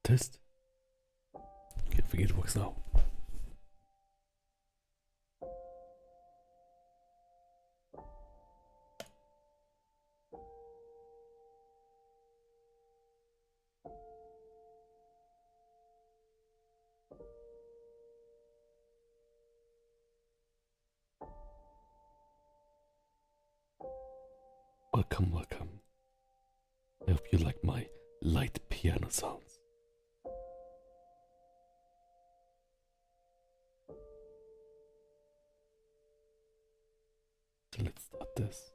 test. Okay, I think it works now. Welcome, welcome. I hope you like my light piano sounds. So let's start this.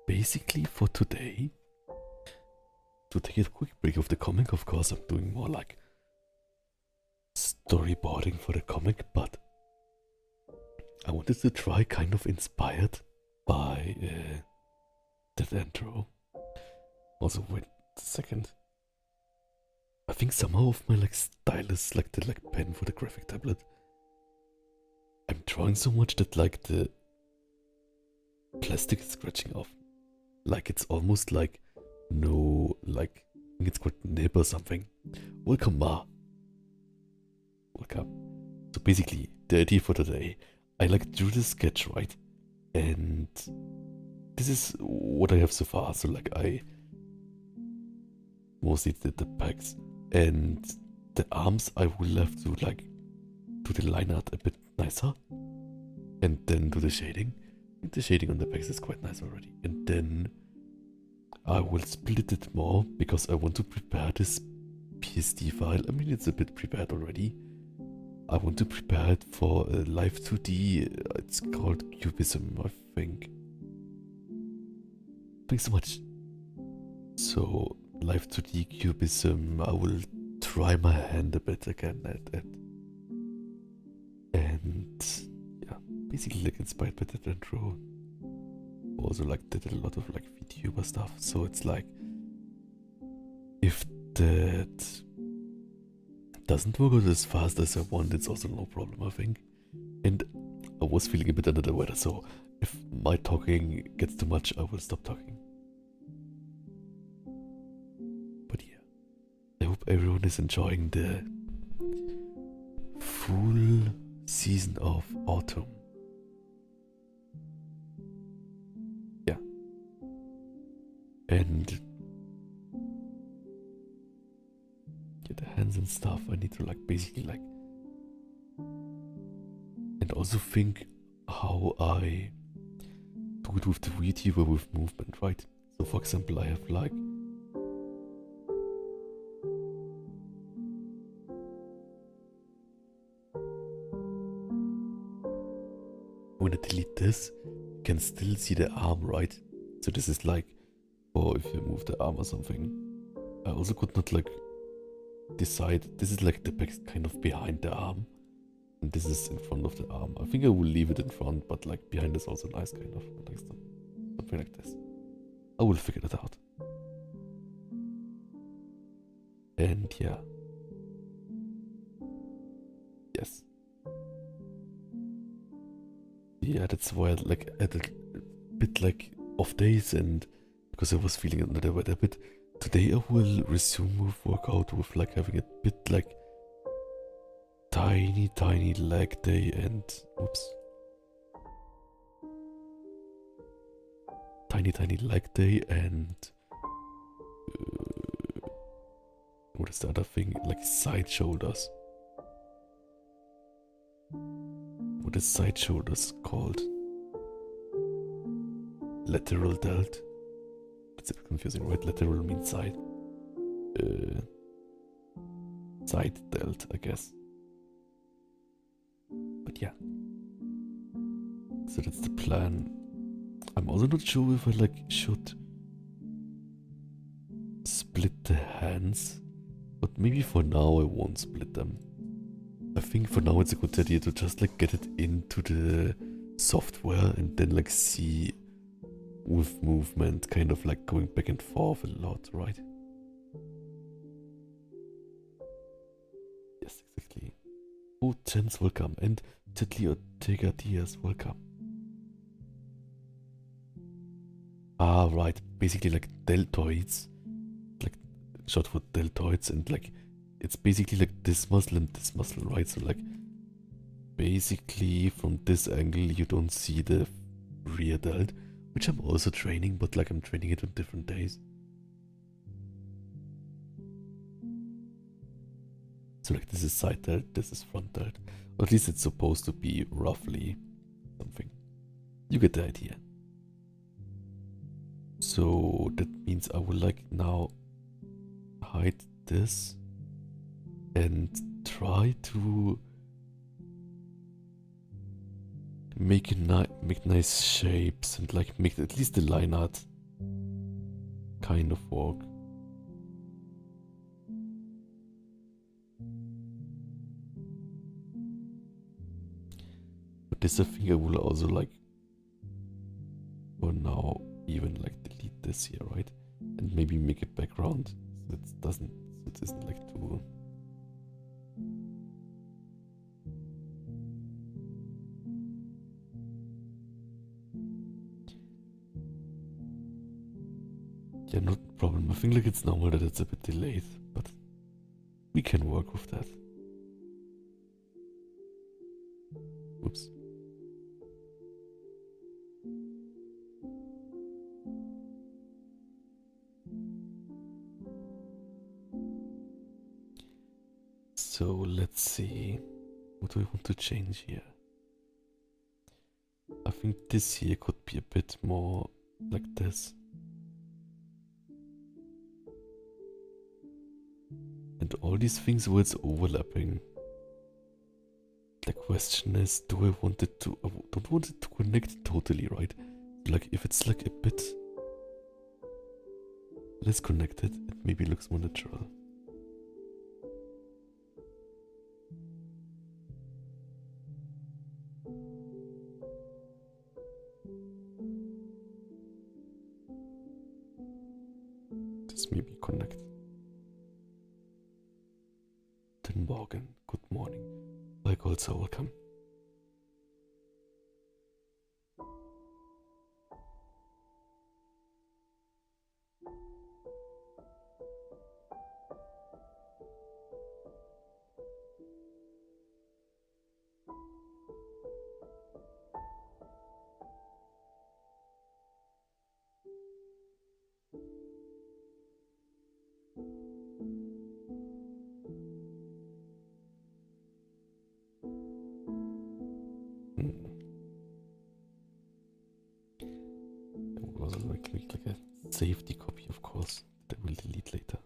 Basically, for today, to take a quick break of the comic, of course, I'm doing more like storyboarding for the comic, but I wanted to try kind of inspired by that intro. Also, wait a second. I think somehow of my like stylus, like the pen for the graphic tablet, I'm drawing so much that like the plastic is scratching off. Like it's almost like no, like I think it's called nib or something. Welcome, Ma. Welcome. So basically, the idea for today, I like drew this sketch, right? And this is what I have so far. So like I mostly did the pecs and the arms. I will have to like do the line art a bit nicer, and then do the shading. I think the shading on the pecs is quite nice already. And then I will split it more because I want to prepare this PSD file. I mean, it's a bit prepared already. I want to prepare it for live 2D. It's called Cubism, I think. Thanks so much. So, live 2D Cubism, I will try my hand a bit again at it. And yeah, basically like inspired by that intro. Also like did a lot of like vtuber stuff. So it's like, if that doesn't work out as fast as I want, it's also no problem, I think. And I was feeling a bit under the weather, so if my talking gets too much, I will stop talking. But yeah, I hope everyone is enjoying the full season of autumn. Yeah. And the hands and stuff, I need to like basically like, and also think how I do it with the VTuber with movement, right? So for example, I have like when I delete this, you can still see the arm, right? So this is like, or if you move the arm or something. I also could not like decide, this is like the back kind of behind the arm, and this is in front of the arm. I think I will leave it in front, but like behind is also nice, kind of like something like this. I will figure it out. And yeah, yes, yeah, that's why I like had a bit like off days, and because I was feeling under the weather a bit. Today I will resume with workout with like having a bit like tiny leg day and oops. Tiny leg day and what is the other thing? Like side shoulders. What is side shoulders called? Lateral delt. It's a bit confusing, right? Lateral means side. Side delt, I guess. But yeah. So that's the plan. I'm also not sure if I like should split the hands. But maybe for now I won't split them. I think for now it's a good idea to just like get it into the software and then like see with movement, kind of like going back and forth a lot, right? Yes, exactly. Oh, Chance, welcome. And Titli Ortega Diaz, welcome. Ah, right. Basically like deltoids. Like shot for deltoids, and like it's basically like this muscle and this muscle, right? So like basically from this angle you don't see the rear delt, which I'm also training, but like I'm training it on different days. So like this is side delt, this is front delt. Or at least it's supposed to be roughly something. You get the idea. So that means I will like now hide this and try to make nice shapes and like make at least the line art kind of work. But this I think I will also like for now even like delete this here, right? And maybe make a background so it isn't like too. Yeah, not a problem. I think like it's normal that it's a bit delayed, but we can work with that. Oops. So let's see. What do we want to change here? I think this here could be a bit more like this. And all these things where it's overlapping. The question is, do I want it to... I don't want it to connect totally, right? Like if it's like a bit less connected, it maybe looks more natural. This maybe connect. Guten Morgen, good morning. Like also welcome. Like a safety copy, of course, that I will delete later.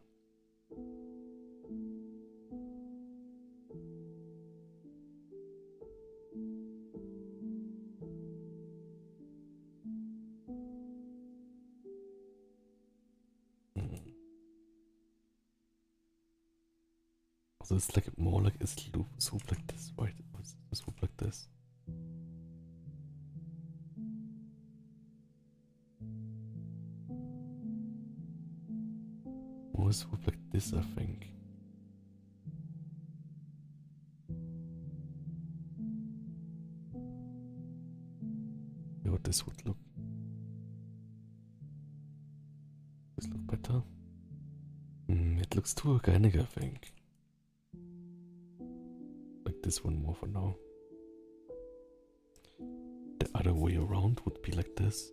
So it's like more like a swoop like this, right? A swoop like this. More a swoop like this, I think. Yeah, what this would look. This look better. It looks too organic, I think. Like this one more for now. The other way around would be like this.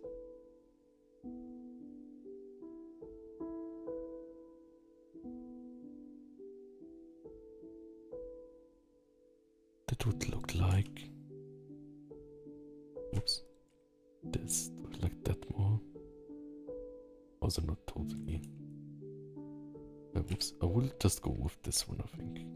That would look like... Oops. This, like that more. Also not totally. Oops, I will just go with this one, I think.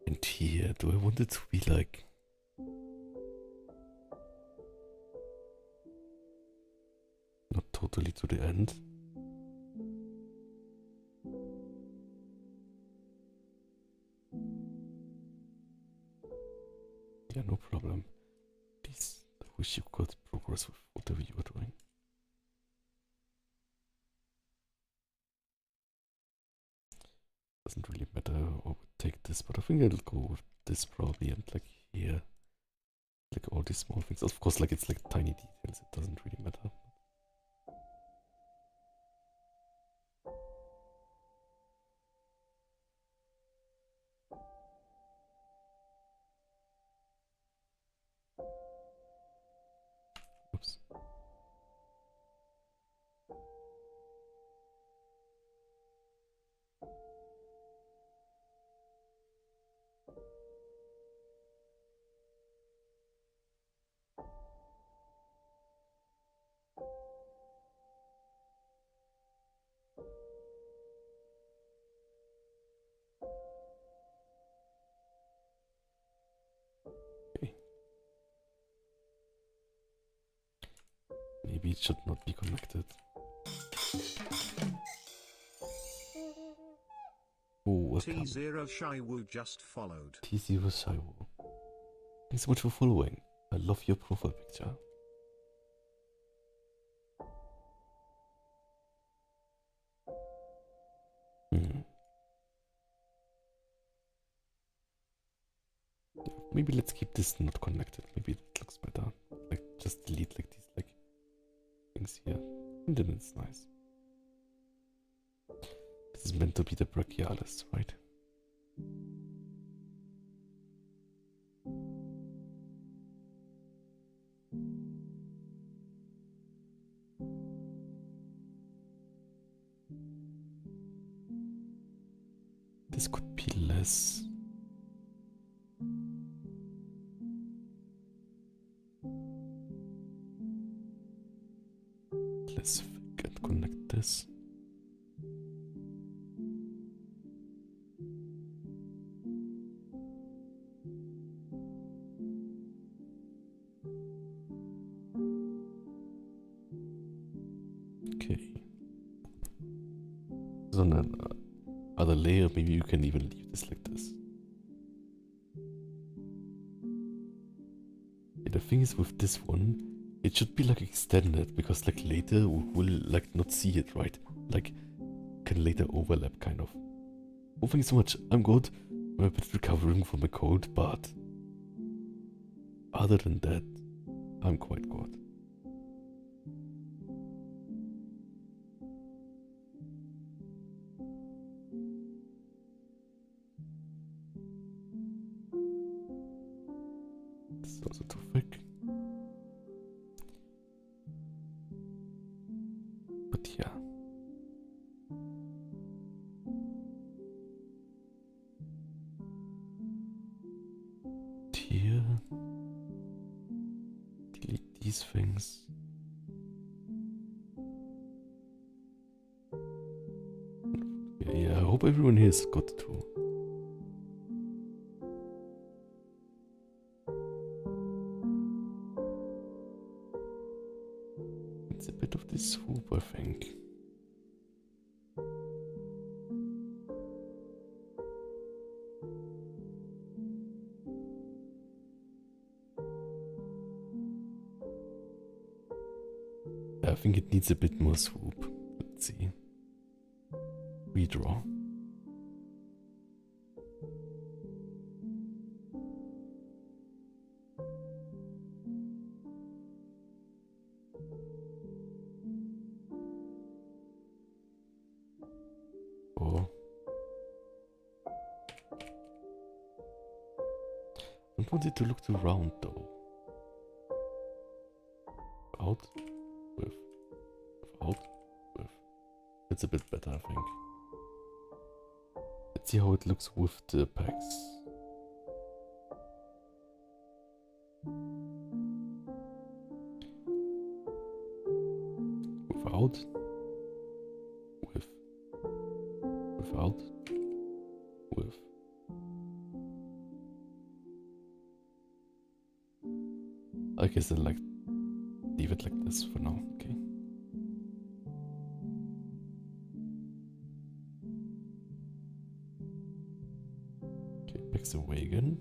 And here, do I want it to be like... Not totally to the end. Yeah, no problem. Please, I wish you could progress with whatever you are doing. Doesn't really matter, I would take this, but I think I'll go with this probably and like here. Like all these small things. Of course, like it's like tiny details. It doesn't really matter. Oops. Okay. Maybe it should not be connected. Oh, T0 Shaiwu just followed. T0 Shaiwu. Thanks so much for following. I love your profile picture. Maybe let's keep this not connected. Maybe it looks better. Like just delete like these like things here. And then it's nice. This is meant to be the brachialis, right? This could be less. Let's connect this. Okay. So on another layer, maybe you can even leave this like this. Yeah, the thing is with this one, it should be like extended because like later we will like not see it, right? Like can later overlap kind of. Oh, thank you so much. I'm good. I'm a bit recovering from a cold, but other than that, I'm quite good. This is also too thick. But yeah. Here. Delete these things. Yeah, I hope everyone here is good too. It's a bit of this swoop, I think. I think it needs a bit more swoop. Let's see. Redraw. Oh. I don't want it to look too round though. Out. With. Out. With. It's a bit better, I think. Let's see how it looks with the packs. Without. With. Without. With. I guess I'll like leave it like this for now, okay? Okay, picks away again.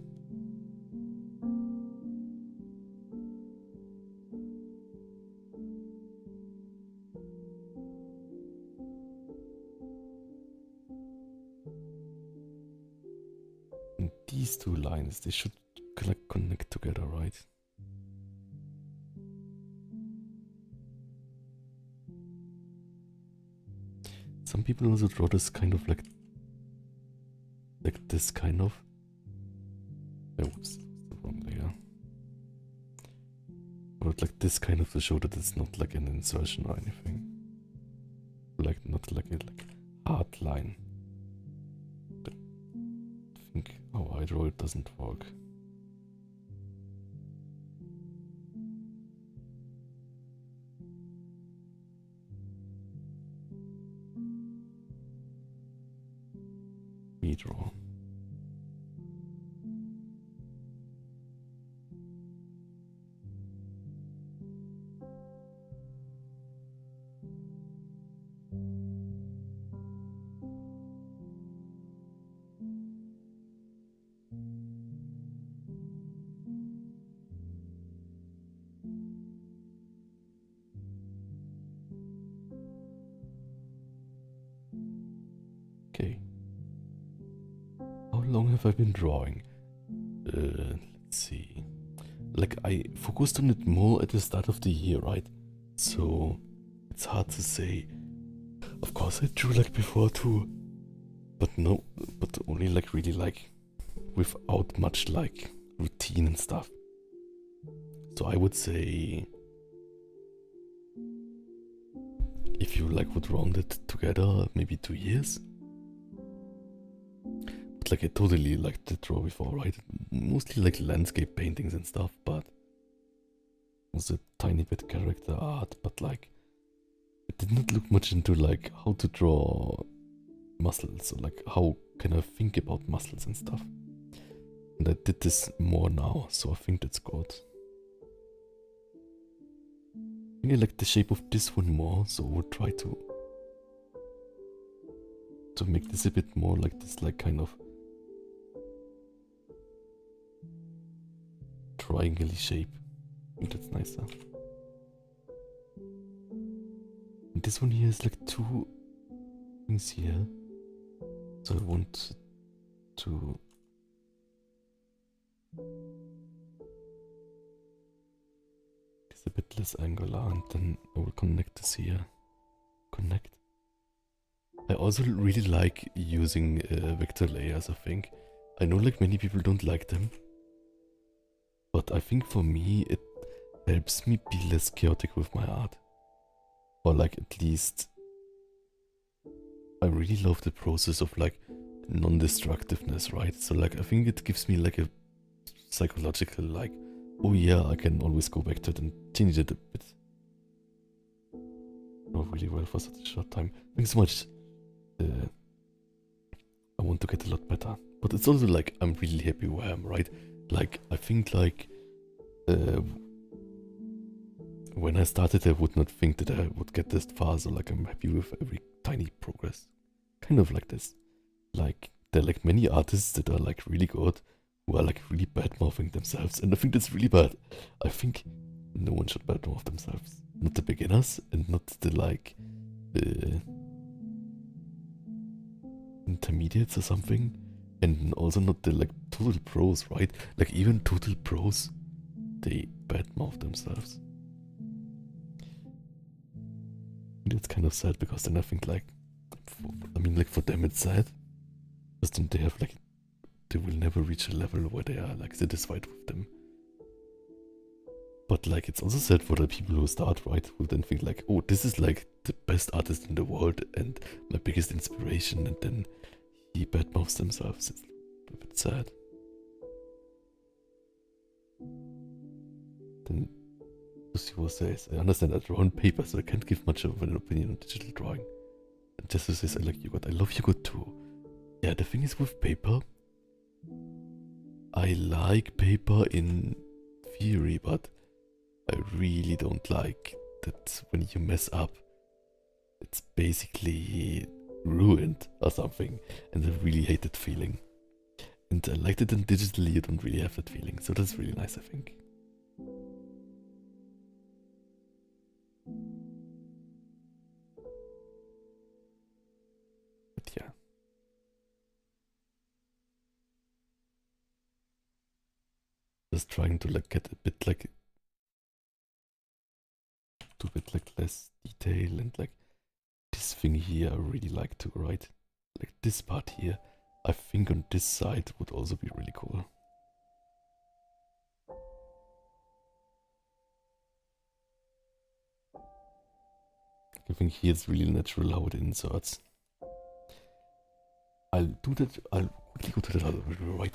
And these two lines, they should like connect together, right? Some people also draw this kind of like this kind of. Oops, the wrong layer. But like this kind of to show that it's not like an insertion or anything. Like not like a hard line. But I think how I draw it doesn't work. Redraw. Okay. How long have I been drawing? Let's see. Like I focused on it more at the start of the year, right? So it's hard to say. Of course I drew like before too. But no, but only like really like without much like routine and stuff. So I would say if you like would round it together, maybe 2 years. But like I totally liked to draw before, right? Mostly like landscape paintings and stuff, but was a tiny bit character art, but like I did not look much into like how to draw muscles, or like how can I think about muscles and stuff. And I did this more now, so I think that's good. I think I like the shape of this one more, so I would try to make this a bit more like this, like kind of triangle shape. I think that's nicer. And this one here is like 2 things here, so I want to it's a bit less angular, and then I will connect this here. Connect. I also really like using vector layers, I think. I know like many people don't like them, but I think for me it helps me be less chaotic with my art. Or like at least I really love the process of like non-destructiveness, right? So like I think it gives me like a psychological like, oh yeah, I can always go back to it and change it a bit. Not really well for such a short time. Thanks so much. I want to get a lot better. But it's also like I'm really happy where I am, right? Like I think like when I started I would not think that I would get this far, so like I'm happy with every tiny progress. Kind of like this. Like there are like many artists that are like really good who are like really bad mouthing themselves, and I think that's really bad. I think no one should bad mouth themselves. Not the beginners and not the like intermediates or something, and also not the like total pros, right? Like even total pros, they badmouth themselves. That's kind of sad, because then I think like, I mean like for them it's sad, because then they have like, they will never reach a level where they are like satisfied with them. But like it's also sad for the people who start, right? Who then think like, oh, this is like the best artist in the world and my biggest inspiration, and then he badmouths themselves. It's a bit sad. Then Lucy says, I understand I draw on paper, so I can't give much of an opinion on digital drawing. And Jessica says, I like yogurt. I love yogurt too. Yeah, the thing is with paper, I like paper in theory, but I really don't like that when you mess up, it's basically ruined or something. And I really hate that feeling. And I like that in digitally you don't really have that feeling, so that's really nice, I think. But yeah. Just trying to like get a bit like, do a bit like less detail, and like this this thing here I really like too, right? Like this part here, I think on this side would also be really cool. I think here it's really natural how it inserts. I'll do that, I'll quickly go to that other right.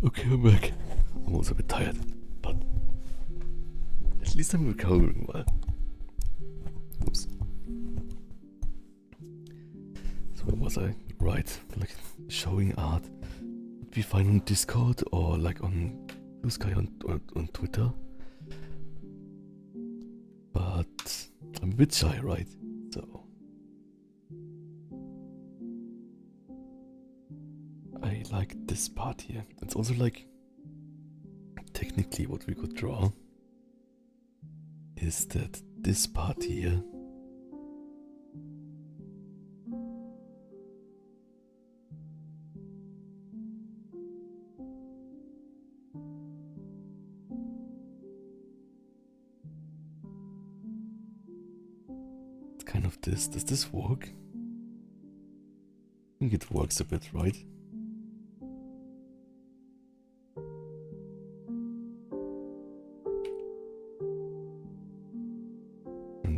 Okay, I'm back. I'm also a bit tired, but at least I'm recovering well. Oops. So where was I? Right, like showing art would be fine on Discord or like on Blue Sky on Twitter. But I'm a bit shy, right? So I like this part here. It's also like technically what we could draw is that this part here it's kind of this. Does this work? I think it works a bit, right?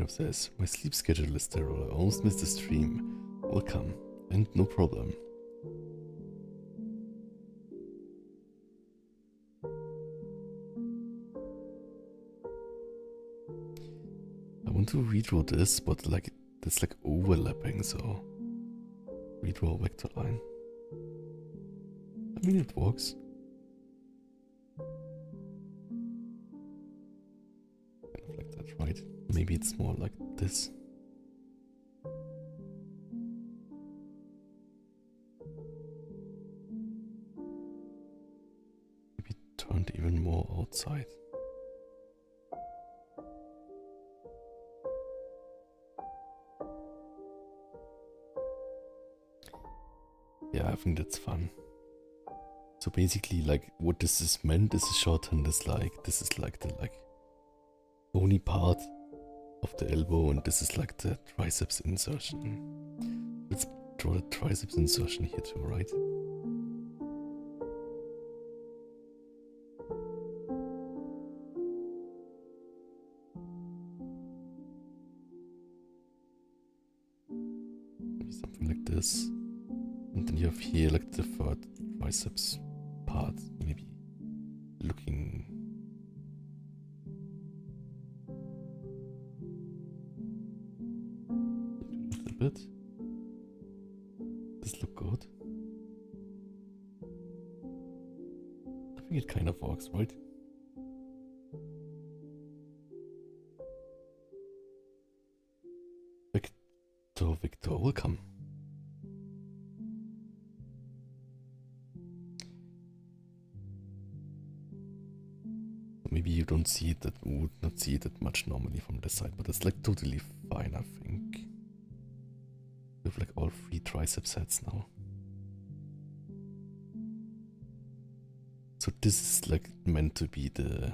Says, my sleep schedule is terrible. I almost missed the stream. Welcome, and no problem. I want to redraw this, but like it's like overlapping, so redraw a vector line. I mean, it works. Kind of like that, right? Maybe it's more like this. Maybe turned even more outside. Yeah, I think that's fun. So basically, like, what this is meant is a shorthand is like, this is like the bony part of the elbow, and this is like the triceps insertion. Let's draw the triceps insertion here too, right? Maybe something like this. And then you have here like the third triceps part, maybe looking a bit. Does this look good? I think it kind of works, right? Back Victor, welcome. Maybe you don't see it, that would not see it that much normally from this side, but it's like totally fine, I think. We have like all 3 triceps heads now. So this is like meant to be the...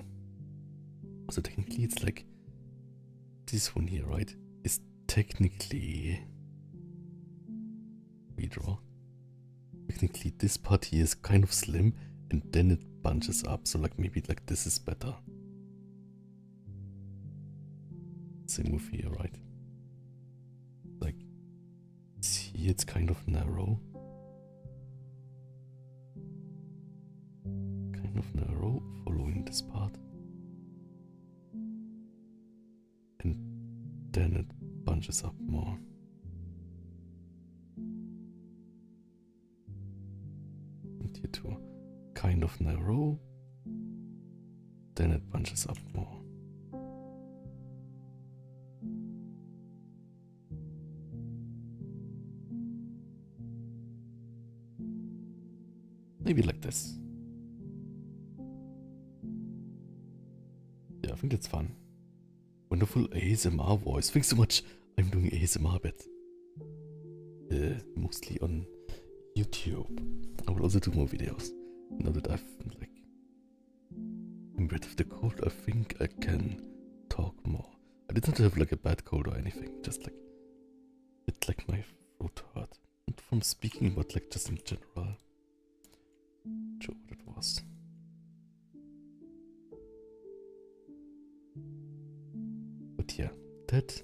So technically it's like this one here, right? Is technically... Redraw. Technically this part here is kind of slim and then it bunches up, so like maybe like this is better. Same with here, right? Like, see, it's kind of narrow. Kind of narrow, following this part. And then it bunches up more. And here too. Kind of narrow, then it bunches up more. Maybe like this. Yeah, I think that's fun. Wonderful ASMR voice. Thanks so much. I'm doing ASMR a bit. Mostly on YouTube. I will also do more videos. Now that I've like I'm rid of the cold, I think I can talk more. I did not have like a bad cold or anything, just like it like my throat hurt. Not from speaking, but like just in general. Sure what it was. But yeah, that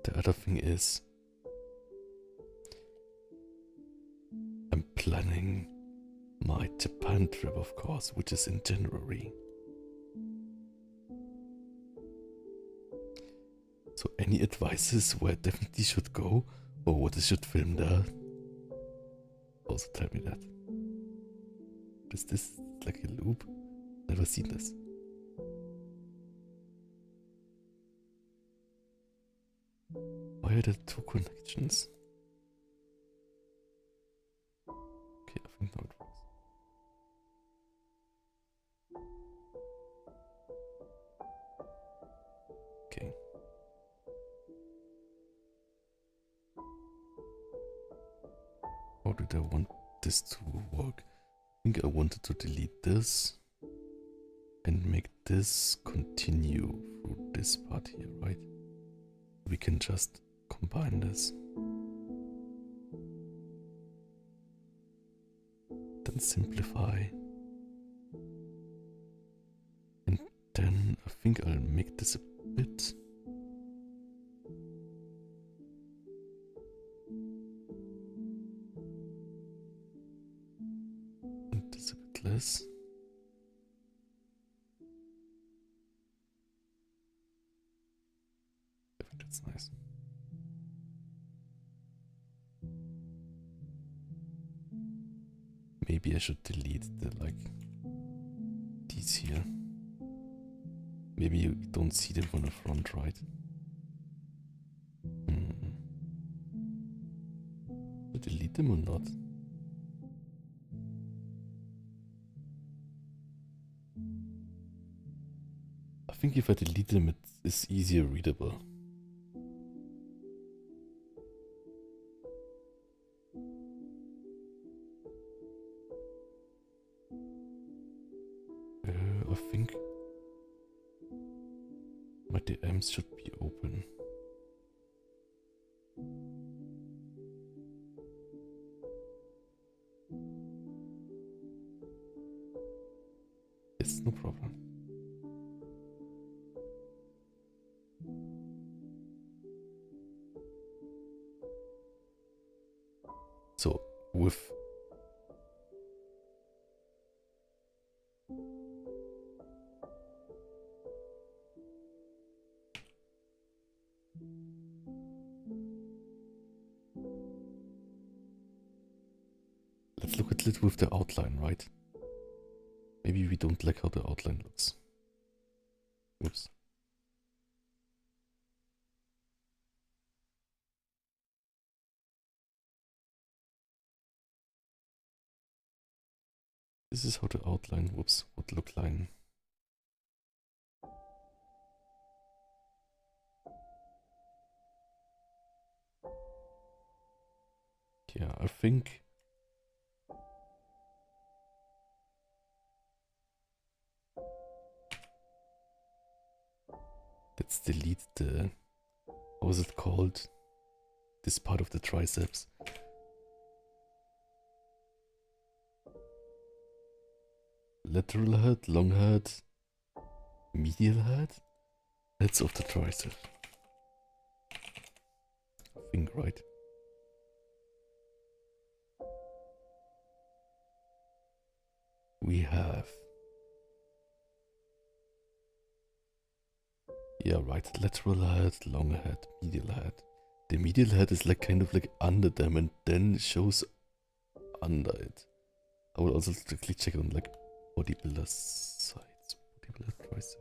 the other thing is I'm planning my Japan trip, of course, which is in January. So any advices where I definitely should go or what I should film there? Also tell me that. Is this like a loop? Never seen this. Why are there 2 connections? Okay, I think now it works. Okay. How did I want this to work? I think I wanted to delete this and make this continue through this part here, right? We can just combine this. Then simplify. And then I think I'll make this a bit. And this a bit less. I think that's nice. Maybe I should delete the like these here. Maybe you don't see them from the front, right? Should I delete them or not? I think if I delete them, it is easier readable. I think my DMs should be open. Yes, no problem. So with let's look at it with the outline, right? Maybe we don't like how the outline looks. Oops. This is how the outline, whoops, would look like. Yeah, I think let's delete the, how is it called? This part of the triceps. Lateral head, long head, medial head. Heads of the tricep. I think, right? We have, yeah, right, lateral head, long head, medial head. The medial head is like kind of like under them and then shows under it. I will also quickly check on like bodybuilder sides. Bodybuilder triceps.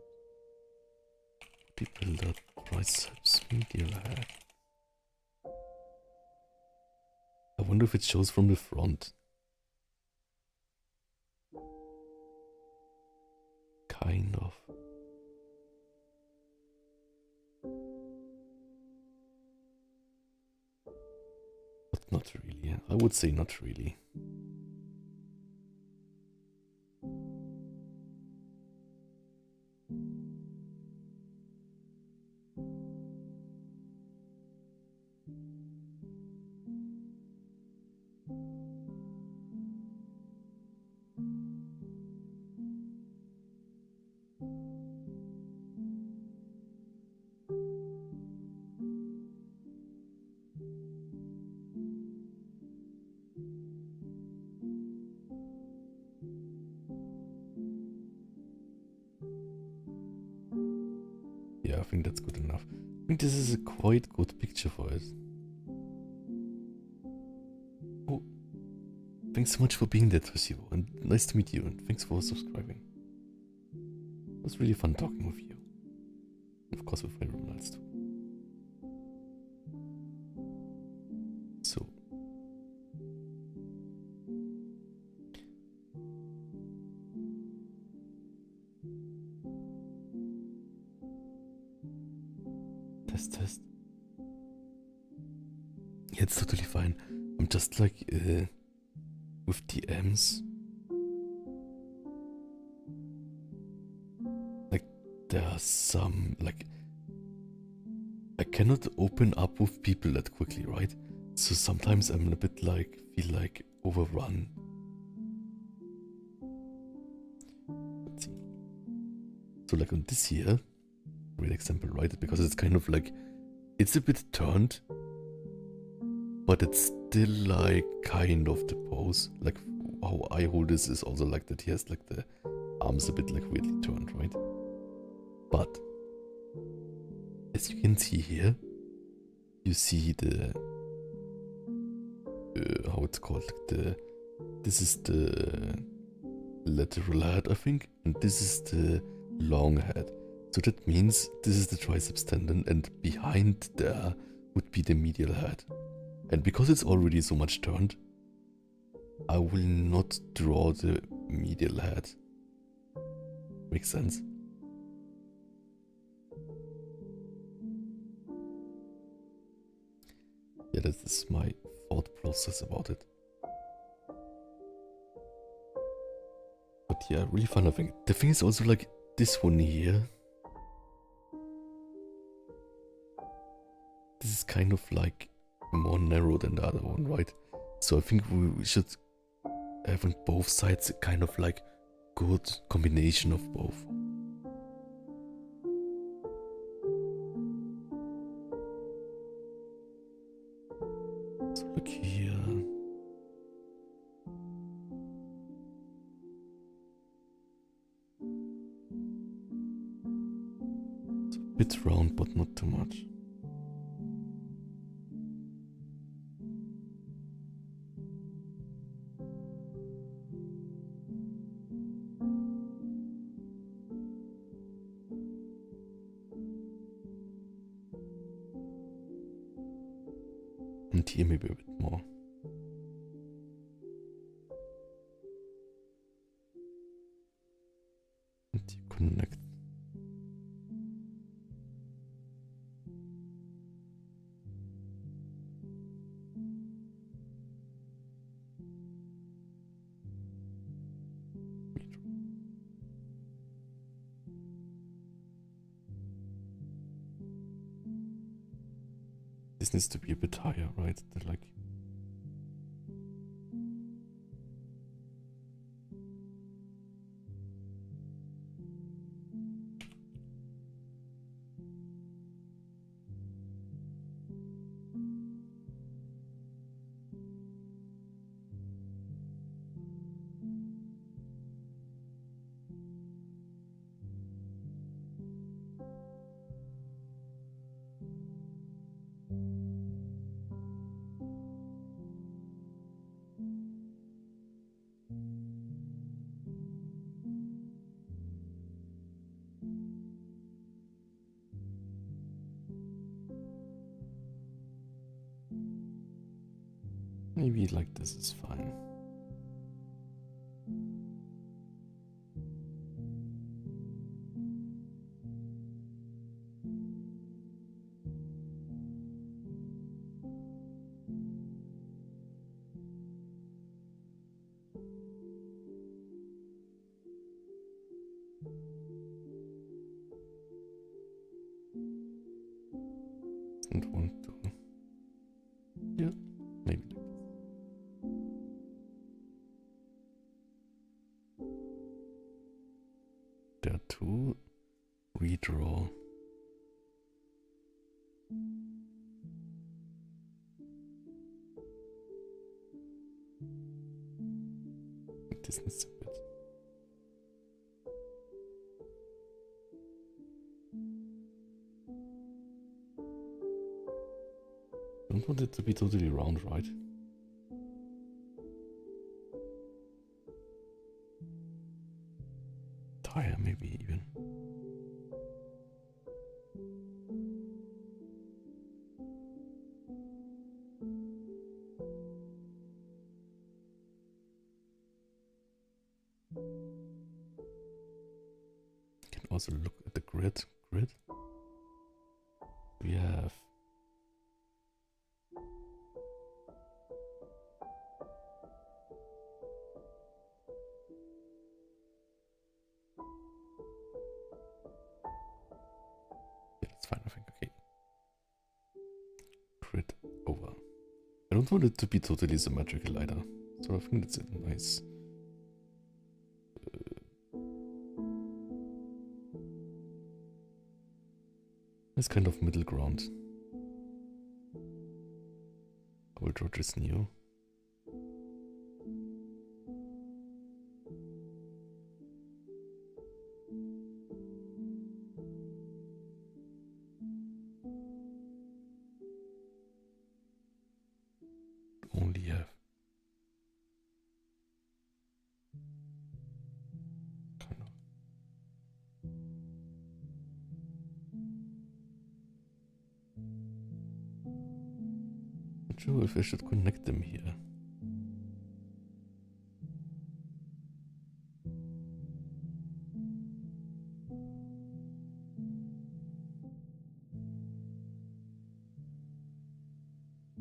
Bodybuilder triceps, medial head. I wonder if it shows from the front. Kind of. But not really. I would say not really. Yeah, I think that's good enough. I think this is a quite good picture for it. Oh, thanks so much for being there, Toshio, and nice to meet you, and thanks for subscribing. It was really fun talking with you. And of course with my Ronalds too. So. Test. Yeah, it's totally fine. I'm just like, with DMs. Like, there are some, like, I cannot open up with people that quickly, right? So sometimes I'm a bit like, feel like overrun. Let's see. So like on this here, great example, right? Because it's kind of like, it's a bit turned, but it's still like kind of the pose. Like how I hold this is also like that he has like the arms a bit like weirdly turned, right? But as you can see here, you see the how it's called, like this is the lateral head, I think, and this is the long head. So that means this is the triceps tendon, and behind there would be the medial head. And because it's already so much turned, I will not draw the medial head. Makes sense? Yeah, that is my thought process about it. But yeah, really fun, I think. The thing is also like this one here. This is kind of like more narrow than the other one, right? So I think we should have on both sides a kind of like good combination of both. So look here. It's a bit round, but not too much. And here maybe a bit more. connect. This needs to be a bit higher, right? They're like. Maybe like this is fine. Don't want to. Yeah, maybe like this. There are two. Redraw. This needs a bit. Don't want it to be totally round, right? Tire, maybe even. Can also look at the grid. We have that's fine, I think. Okay. Grid over. I don't want it to be totally symmetrical either. So I think that's a nice. Nice kind of middle ground. I will draw this new. Only have kind of. Not sure if I should connect them here.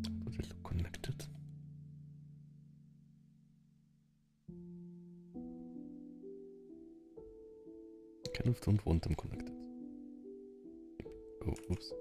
Do they look connected? Kind of don't want them connected. Oh, oops.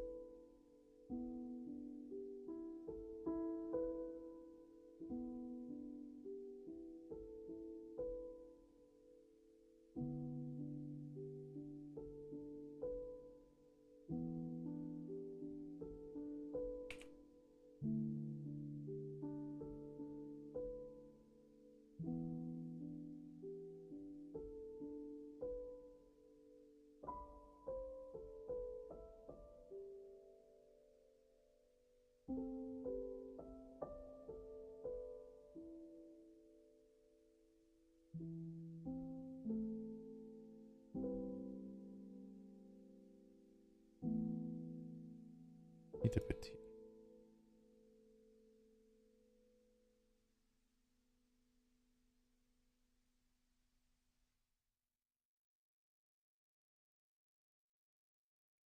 Need a bit here.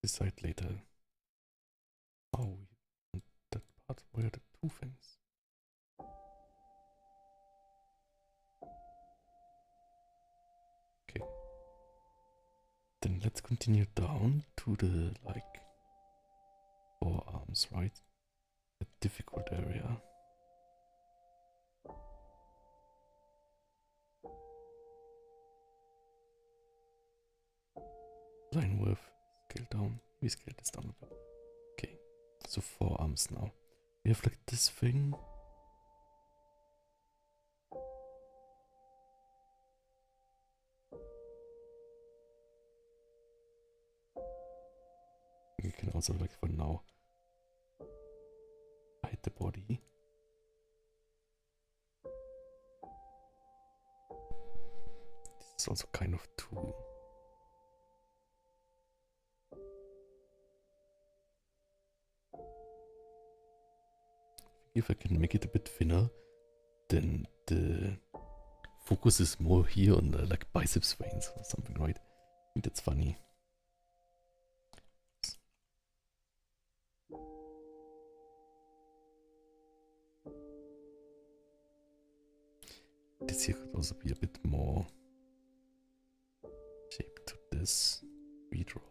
decide later how we want that part. Where are the two things? Okay. Then let's continue down to the like forearms, right? A difficult area. Line width, scale down. We scale this down a bit. Okay, so forearms now. We have like this thing. We can also like for now hide the body. This is also kind of too. If I can make it a bit thinner, then the focus is more here on the like biceps veins or something, right? I think that's funny. This here could also be a bit more shaped to this redraw.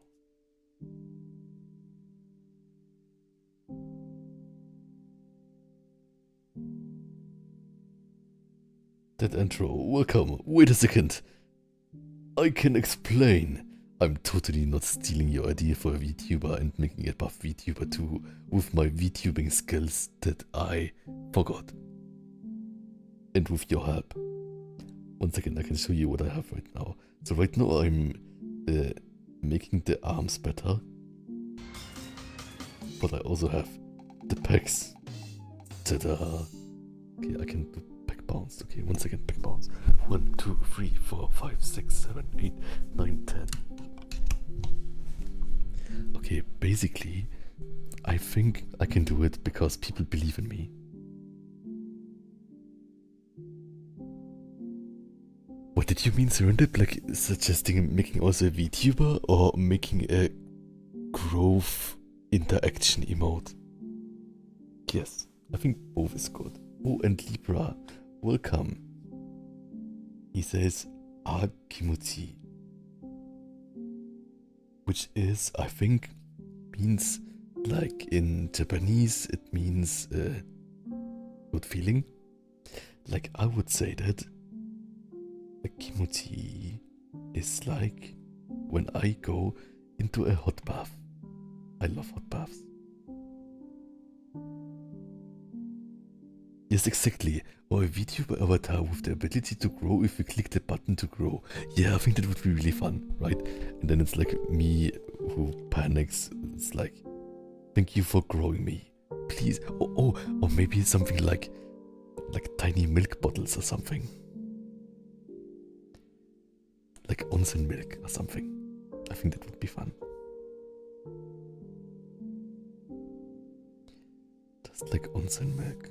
That intro, welcome. Wait a second. I can explain. I'm totally not stealing your idea for a VTuber and making it buff VTuber 2 with my VTubing skills that I forgot. And with your help. One second, I can show you what I have right now. So right now I'm making the arms better. But I also have the pecs. Ta-da! Okay, I can do pec bounce. Okay, one second, pec bounce. 1, 2, 3, 4, 5, 6, 7, 8, 9, 10. Okay, basically, I think I can do it because people believe in me. What did you mean, Serendip? Like suggesting making also a VTuber or making a growth interaction emote? Yes, I think both is good. Oh, and Libra, welcome. He says Akimuchi, which is, I think, means like in Japanese, it means good feeling. Like I would say that Akimuchi is like when I go into a hot bath. I love hot baths. Yes, exactly. Or a VTuber avatar with the ability to grow if we click the button to grow. Yeah, I think that would be really fun, right? And then it's like me who panics. It's like, thank you for growing me. Please. Or maybe something like tiny milk bottles or something. Like onsen milk or something. I think that would be fun. Just like onsen milk.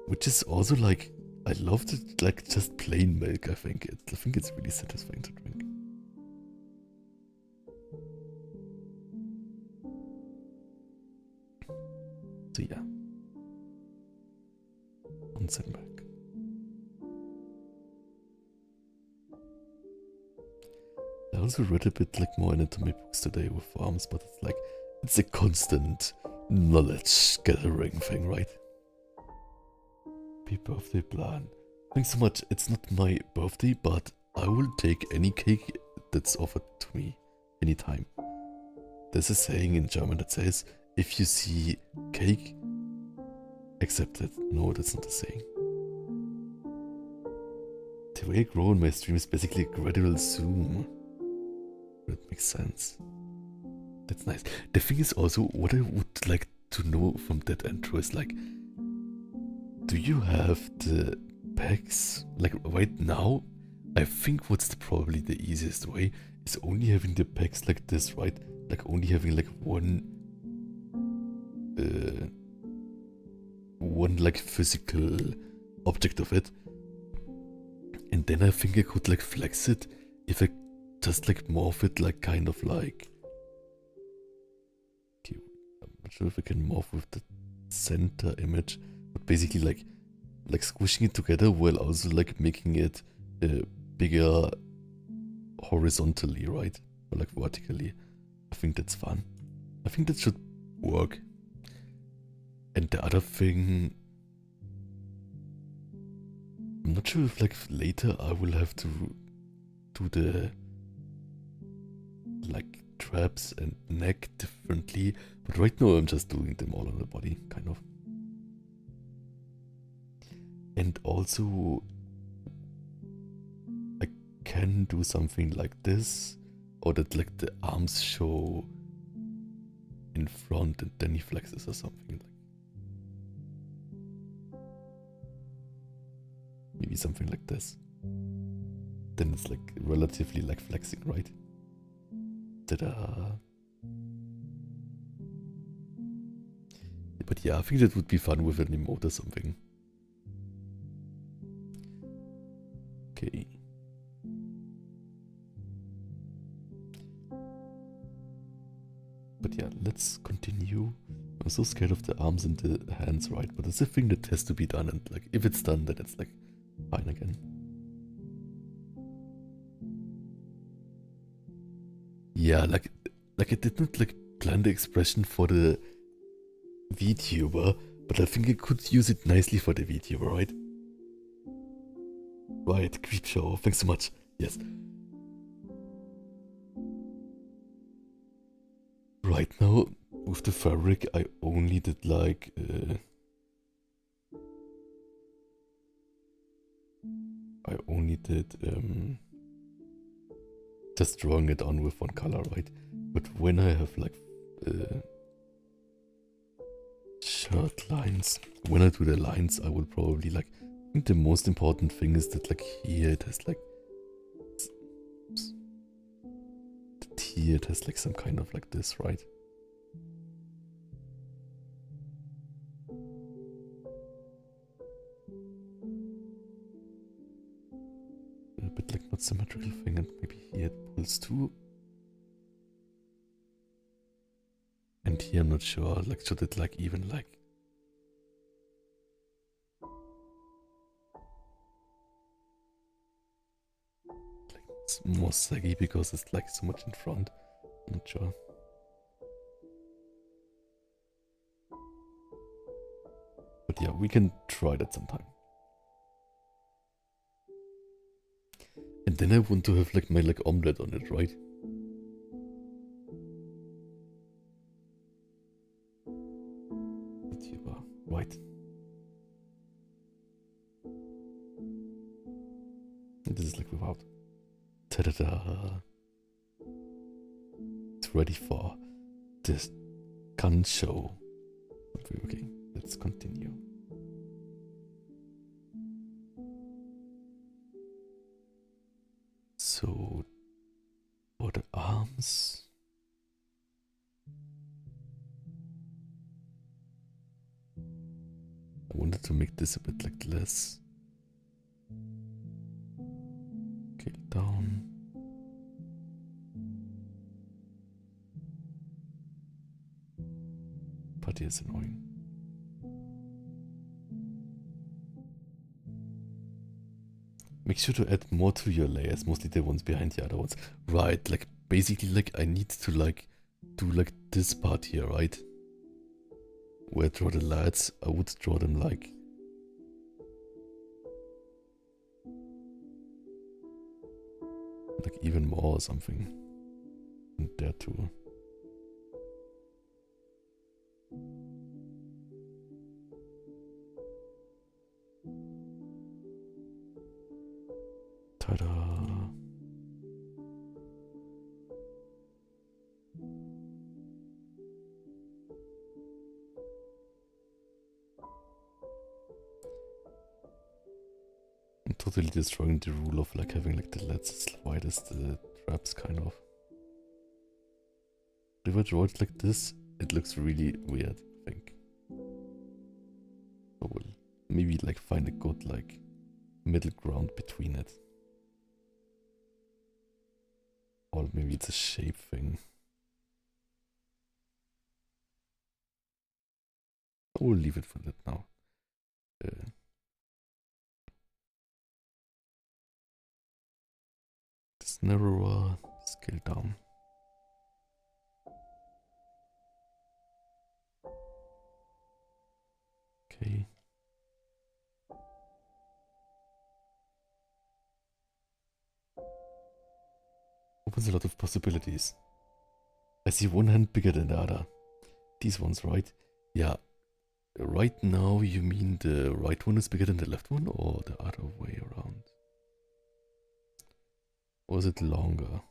Which is also like, I love it, like just plain milk, I think. I think it's really satisfying to drink. So yeah. Onsen milk. I also read a bit like more anatomy books today with arms, but it's like, it's a constant knowledge gathering thing, right? Happy birthday plan. Thanks so much. It's not my birthday, but I will take any cake that's offered to me anytime. There's a saying in German that says, if you see cake, accept it. No, that's not a saying. The way I grow in my stream is basically a gradual zoom. That makes sense. That's nice. The thing is also, what I would like to know from that intro is like, do you have the pecs? Like right now, I think what's probably the easiest way is only having the pecs like this, right? Like only having like one like physical object of it. And then I think I could like flex it if I just like morph it like kind of like, okay, I'm not sure if I can morph with the center image, but basically like squishing it together while also like making it bigger horizontally, right? Or like vertically. I think that's fun. I think that should work. And the other thing, I'm not sure if like later I will have to do the like traps and neck differently, but right now I'm just doing them all on the body, kind of. And also I can do something like this, or that like the arms show in front and then he flexes or something like. Maybe something like this. Then it's like relatively like flexing, right? Ta-da! But yeah, I think that would be fun with an emote or something. Okay. But yeah, let's continue. I'm so scared of the arms and the hands, right? But it's a thing that has to be done, and like if it's done, then it's like fine again. Yeah, like I did not like plan the expression for the VTuber, but I think I could use it nicely for the VTuber, right? Right, creep show. Thanks so much. Yes. Right now, with the fabric, I only did like just drawing it on with one color, right? But when I have like shirt lines, when I do the lines, I will probably like, I think the most important thing is that like here it has like, here it has like some kind of like this, right? A bit like not symmetrical thing, and maybe here it pulls too. And here I'm not sure, like should it like even like it's more saggy because it's like so much in front. I'm not sure. But yeah, we can try that sometime. And then I want to have like my like omelette on it, right? VTuber, right. And this is like without. Ta-da-da. It's ready for this gun show. Okay, let's continue. So, for the arms, I wanted to make this a bit like less. Okay, down. But it's annoying. Make sure to add more to your layers, mostly the ones behind the other ones. Right, like basically like I need to like do like this part here, right? Where I draw the lights, I would draw them like even more or something. And there too. Ta-da! I'm totally destroying the rule of like having like the LEDs as wide as the traps, kind of. If I draw it like this, it looks really weird, I think. I will maybe like find a good like middle ground between it. Or maybe it's a shape thing. I will leave it for that now. This narrower, scale down. Okay. Opens a lot of possibilities. I see one hand bigger than the other. These ones, right? Yeah. Right now, you mean the right one is bigger than the left one, or the other way around? Or is it longer?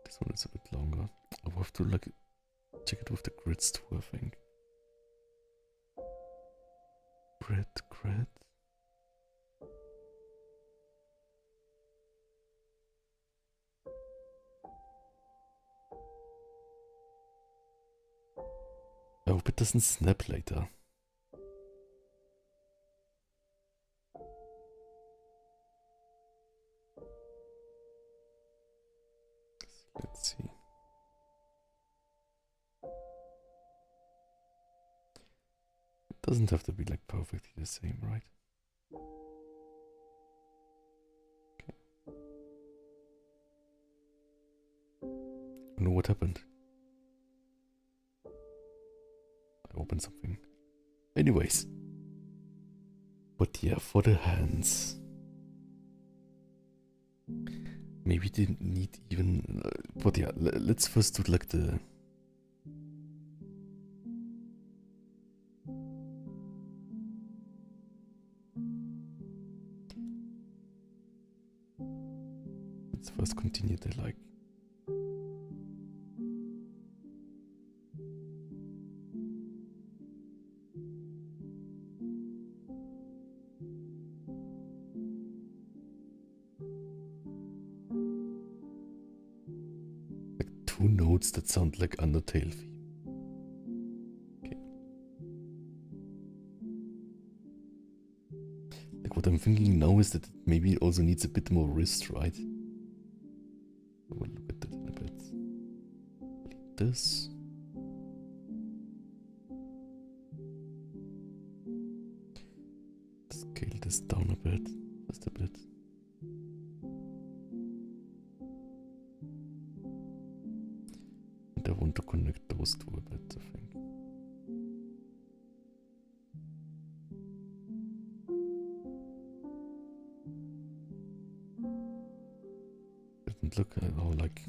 This one is a bit longer. I will have to like check it with the grids too, I think. Grid. I hope it doesn't snap later. Let's see. It doesn't have to be like perfectly the same, right? Okay. I know what happened. I opened something. Anyways. But yeah, for the hands. Maybe they need even... but yeah, let's first do like the... let's first continue the like... two notes that sound like Undertale theme. Okay. Like what I'm thinking now is that it maybe also needs a bit more wrist, right? We'll look at that in a bit. Like this. Scale this down a bit. Just a bit. I want to connect those two a bit, I think. Doesn't look at all like...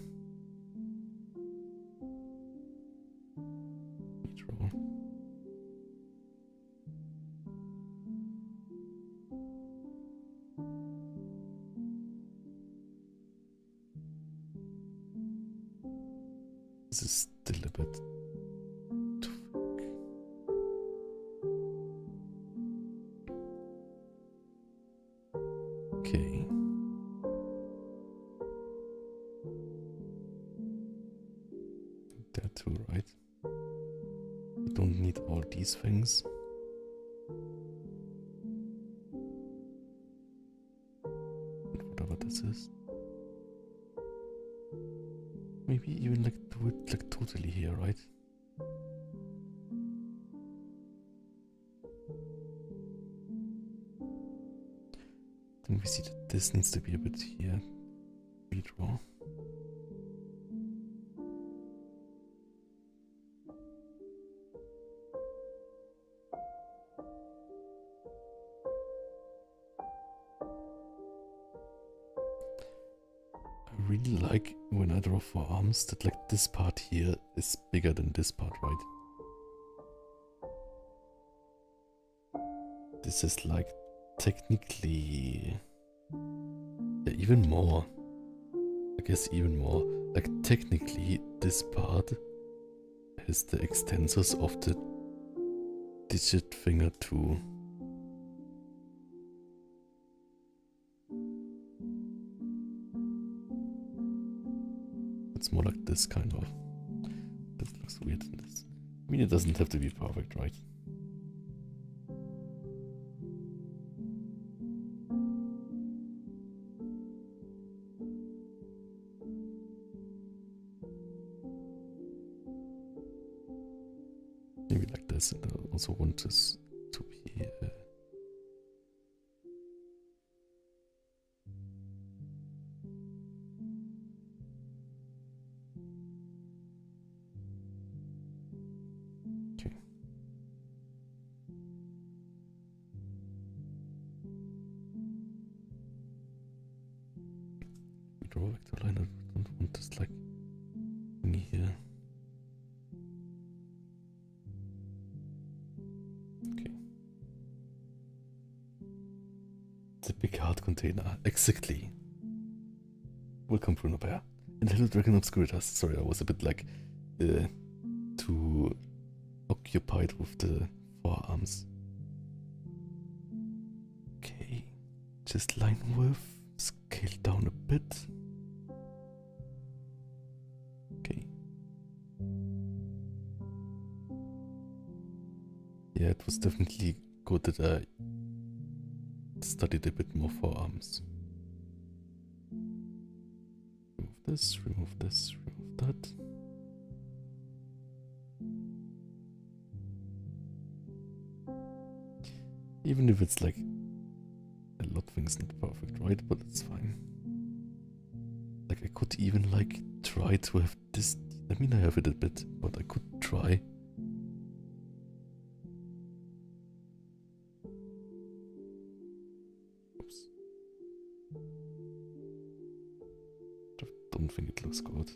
Draw. This is still a bit too thick. Okay. There too, right? You don't need all these things. Whatever this is. Maybe even like do it like totally here, right? Then we see that this needs to be a bit here. Redraw. I really like when I draw for arms that like this part here is bigger than this part, right? This is like technically yeah, even more. I guess even more. Like technically this part has the extensors of the digit finger too. It's more like this kind of. This looks weird in this. I mean, it doesn't have to be perfect, right? this, and I also want this to be okay. We draw a vector line. I don't want this like thing here. Okay. The big heart container. Exactly. Welcome, Bruno Bear. And hello, Dragon Obscuritas. Sorry, I was a bit like too occupied with the forearms. Okay. Just line width. Scale down a bit. Okay. Yeah, it was definitely good that I studied a bit more forearms. Remove this, remove this, remove that. Even if it's like a lot of things not perfect, right? But it's fine. Like I could even like try to have this. I mean, I have it a bit, but I could try. Oops. I don't think it looks good.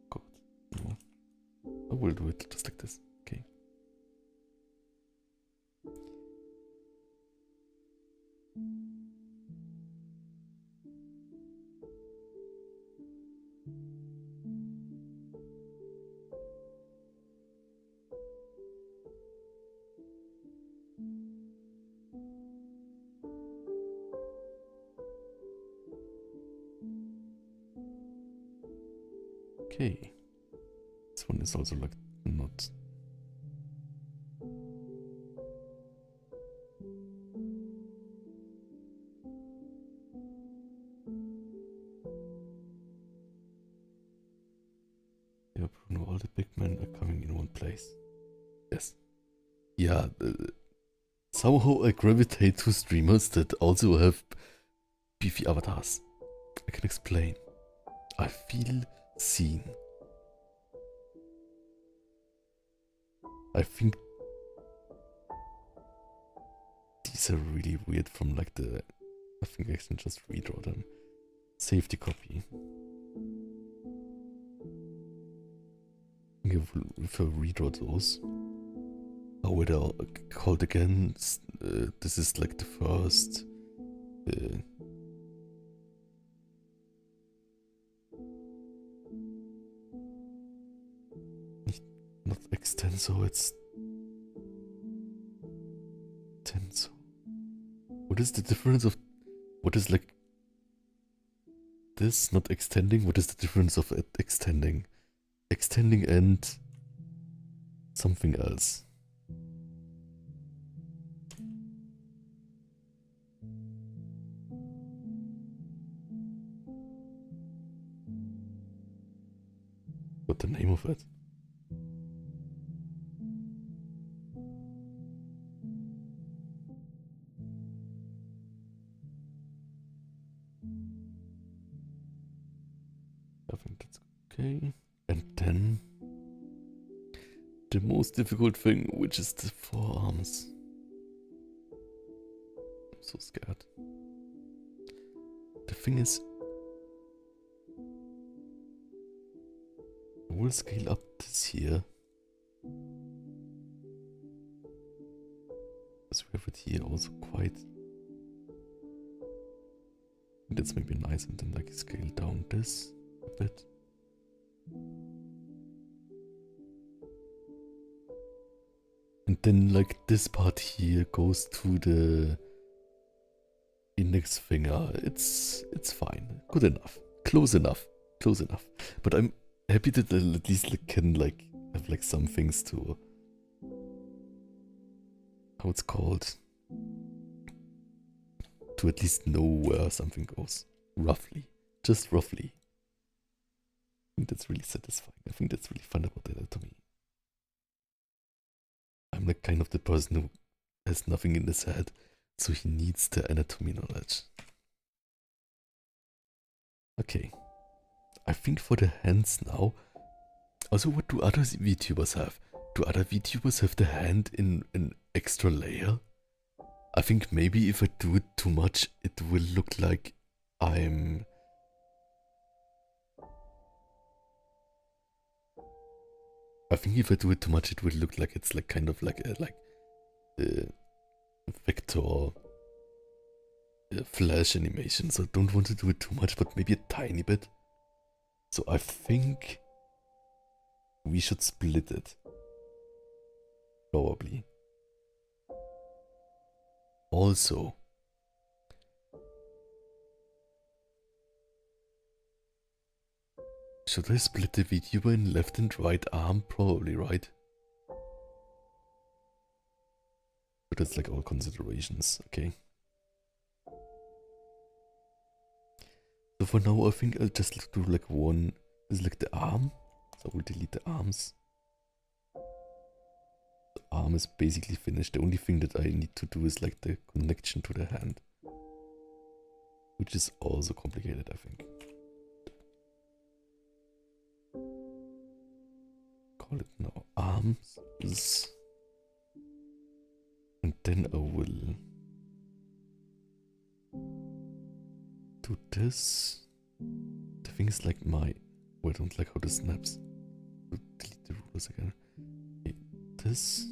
God, no. I will do it just like this. Okay. Okay. This one is also like not. Yeah, Bruno, all the big men are coming in one place. Yes. Yeah, somehow I gravitate to streamers that also have beefy avatars. I can explain. I feel seen. I think these are really weird from like the... I think I can just redraw them. Safety copy. If I redraw those, how would I call it again? This is like the first. Not extensor, it's tensor. What is the difference of what is like this? Not extending. What is the difference of it extending? Extending and something else. What the name of it? I think that's okay. And then the most difficult thing, which is the forearms. I'm so scared. The thing is, I will scale up this here. Because we have it here also quite. That's maybe nice, and then like scale down this a bit. And then like this part here goes to the index finger. It's fine. Good enough. Close enough. Close enough. But I'm happy that I at least like, can like have like some things to how it's called. To at least know where something goes. Roughly. just roughly. I think that's really satisfying. I think that's really fun about anatomy. I'm like kind of the person who has nothing in his head, so he needs the anatomy knowledge. Okay. I think for the hands now. Also, what do other VTubers have? Do other VTubers have the hand in an extra layer? I think maybe if I do it too much, it will look like I'm... I think if I do it too much, it will look like it's like kind of like a vector flash animation. So I don't want to do it too much, but maybe a tiny bit. So I think we should split it. Probably. Also, should I split the VTuber in left and right arm? Probably, right? But that's like all considerations, okay. So for now, I think I'll just do like one, this is like the arm. So we'll delete the arms. The arm is basically finished. The only thing that I need to do is like the connection to the hand. Which is also complicated, I think. Call it now arms. And then I will do this. The thing is like oh, I don't like how this snaps. So delete the rulers again. Okay, this.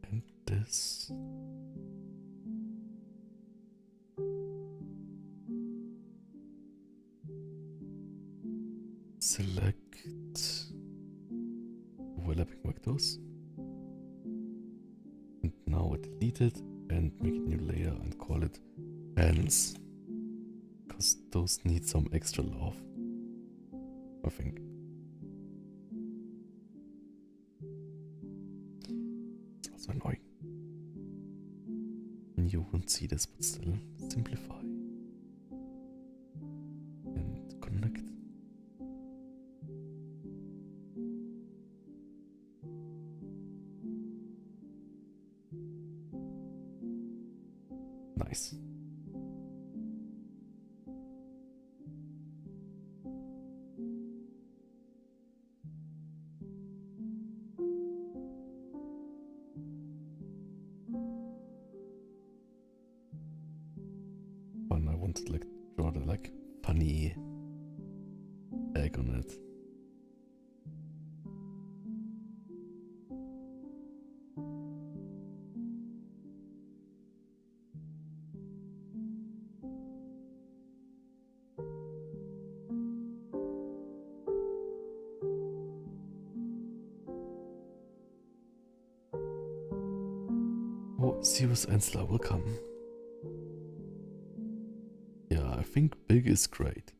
And this. Select overlapping vectors. And now I delete it and make a new layer and call it hands. Because those need some extra love, I think. It's also annoying. And you won't see this, but still simplify. And connect. Nice. Fun, I want to like draw the like funny egg on it. Oh, Sirius Ensler, welcome. Yeah, I think big is great.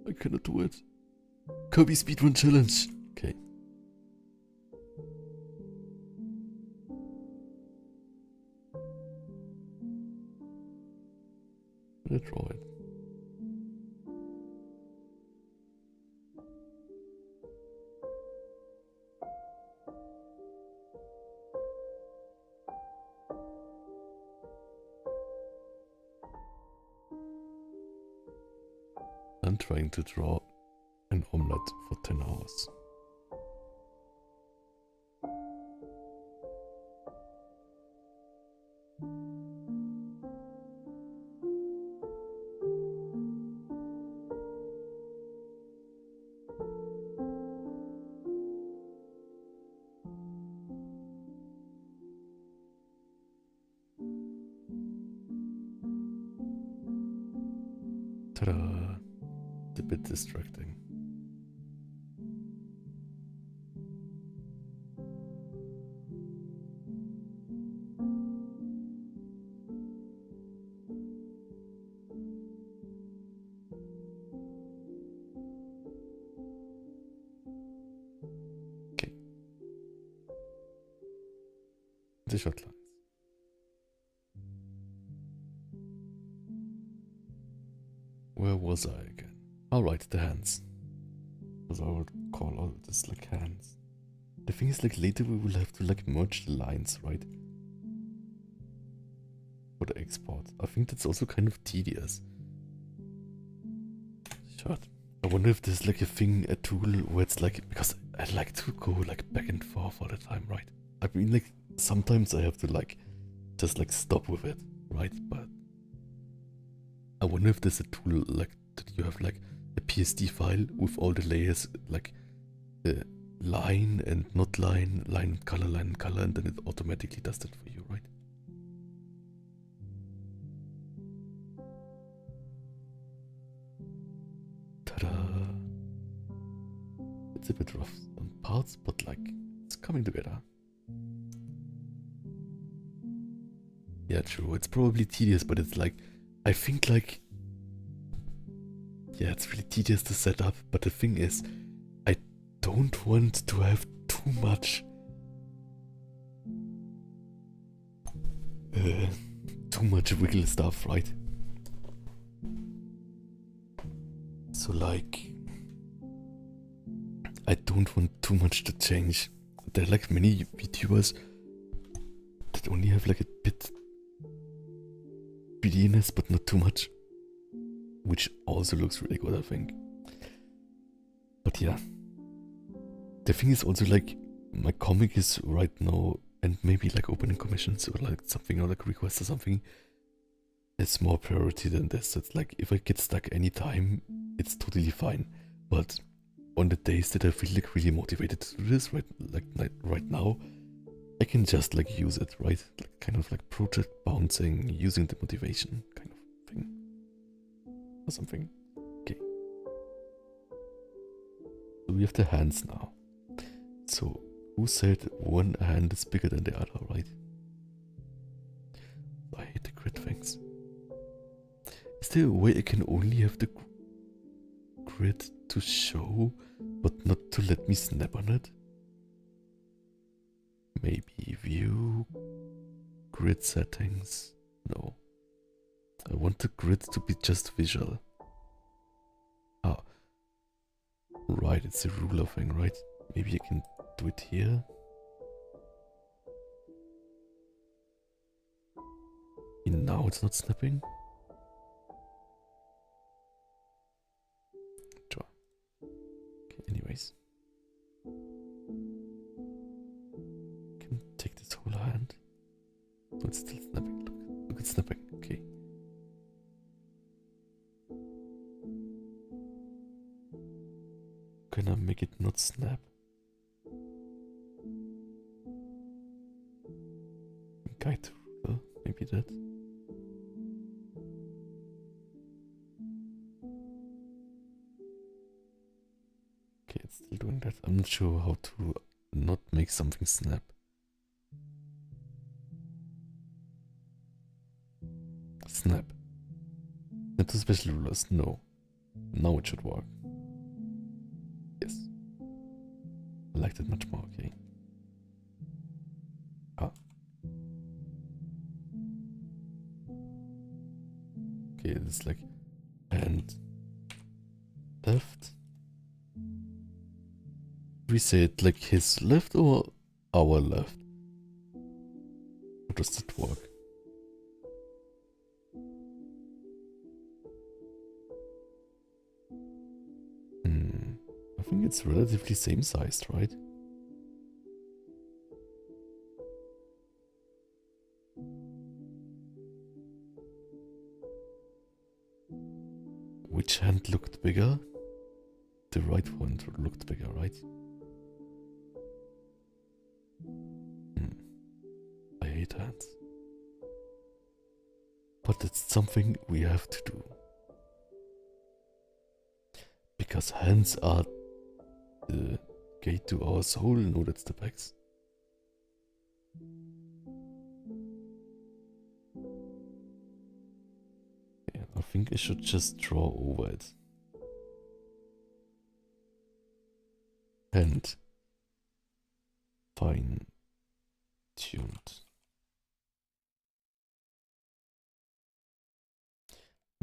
I cannot do it. Kirby Speedrun Challenge. Okay. I'm gonna draw it. I'm trying to draw an omelette for 10 hours. Ta-da! It's a bit distracting. The short lines. Where was I again? Alright, the hands. Because I would call all this like hands. The thing is, like, later we will have to like merge the lines, right? For the export. I think that's also kind of tedious. Short. I wonder if there's like a thing, a tool where it's like, because I like to go like back and forth all the time, right? I mean, like, sometimes I have to like just like stop with it, right? But I wonder if there's a tool like that you have like a PSD file with all the layers, like the line and not line, line and color, and then it automatically does that for you, right? Ta-da! It's a bit rough on parts, but like it's coming together. Yeah, true. It's probably tedious, but it's like, I think like, yeah, it's really tedious to set up. But the thing is, I don't want to have too much, wiggle stuff, right? So like, I don't want too much to change. There are like many VTubers that only have like a bit BDness, but not too much. Which also looks really good, I think. But yeah. The thing is also like, my comic is right now, and maybe like opening commissions or like something, or like requests or something, it's more priority than this. It's like, if I get stuck anytime, it's totally fine. But on the days that I feel like really motivated to do this, right now, I can just like use it, right? Like, kind of like project bouncing, using the motivation kind of thing. Or something. Okay. So we have the hands now. So who said one hand is bigger than the other, right? I hate the grid things. Is there a way I can only have the grid to show, but not to let me snap on it? Maybe view, grid settings. No. I want the grid to be just visual. Ah. Right, it's a ruler thing, right? Maybe I can do it here. And now it's not snapping. Sure. Okay, anyways. Can take this whole hand. Oh, it's still snapping. Look, it's snapping. Okay. Can I make it not snap? Guide to ruler, maybe that. Okay, it's still doing that. I'm not sure how to not make something snap. Snap. Snap to special rulers. No. Now it should work. Yes. I liked it much more, okay. Ah. Okay, it's like hand left. We say it like his left or our left? How does that work? I think it's relatively same sized, right? Which hand looked bigger? The right one looked bigger, right? I hate hands. But it's something we have to do. Because hands are the gate to our soul. No, that's the pecs. Yeah, I think I should just draw over it. And fine tuned.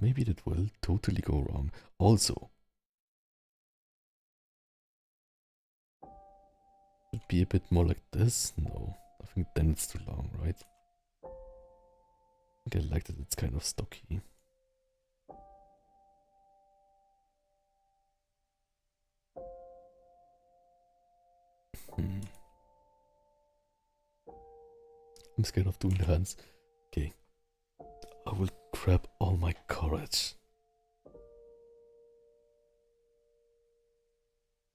maybe that will totally go wrong. Also, it'd be a bit more like this. No, I think then it's too long, right? I think I like that it's kind of stocky. I'm scared of doing the hands. Okay. I will grab all my courage.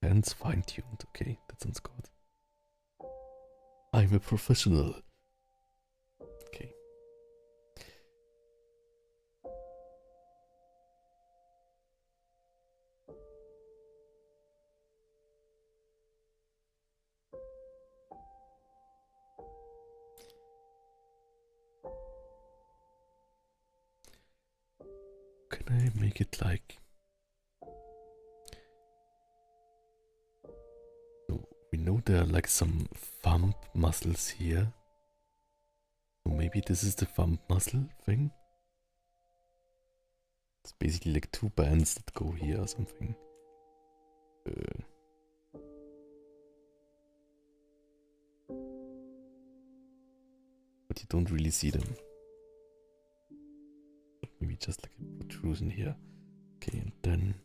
Hands fine-tuned. Okay, that sounds good. I'm a professional. Okay. Can I make it like... So we know there are like some thumb muscles here. So maybe this is the thumb muscle thing? It's basically like two bands that go here or something. But you don't really see them. Maybe just like a protrusion here. Okay, and then...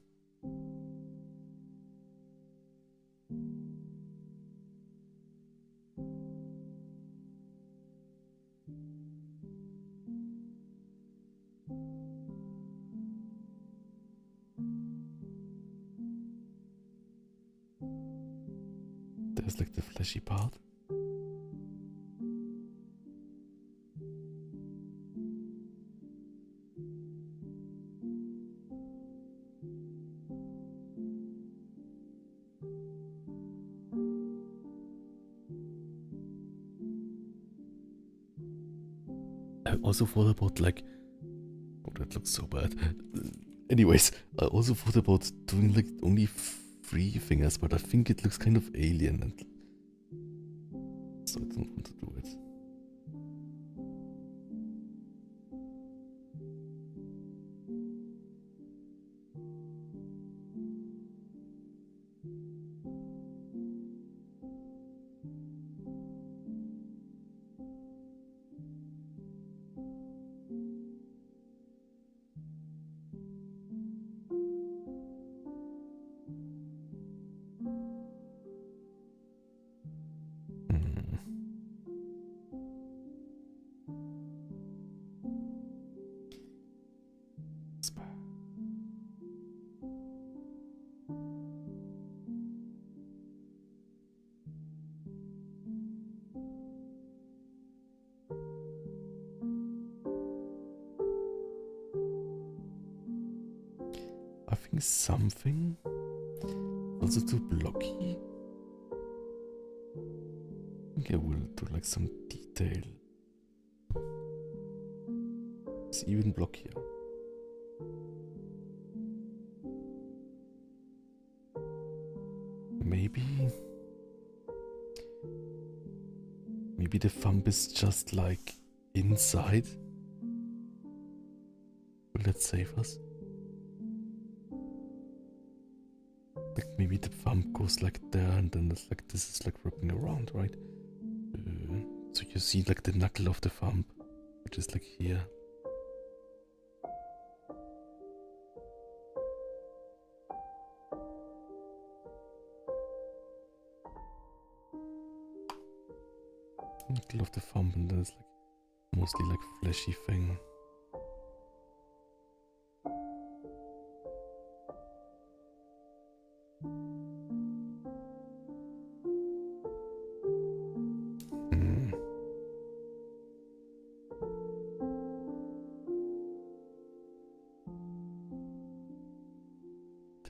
There's like the fleshy part. I also thought about like... Oh, that looks so bad. Anyways, I also thought about doing like only 3 fingers, but I think it looks kind of alien, and so I don't want to do it. I think something also too blocky. I think I will do like some detail. It's even blockier. Maybe the thumb is just like inside. Will that save us? Like maybe the thumb goes like there, and then it's like this is like wrapping around, right? So you see like the knuckle of the thumb, which is like here. Knuckle of the thumb, and then it's like mostly like fleshy thing.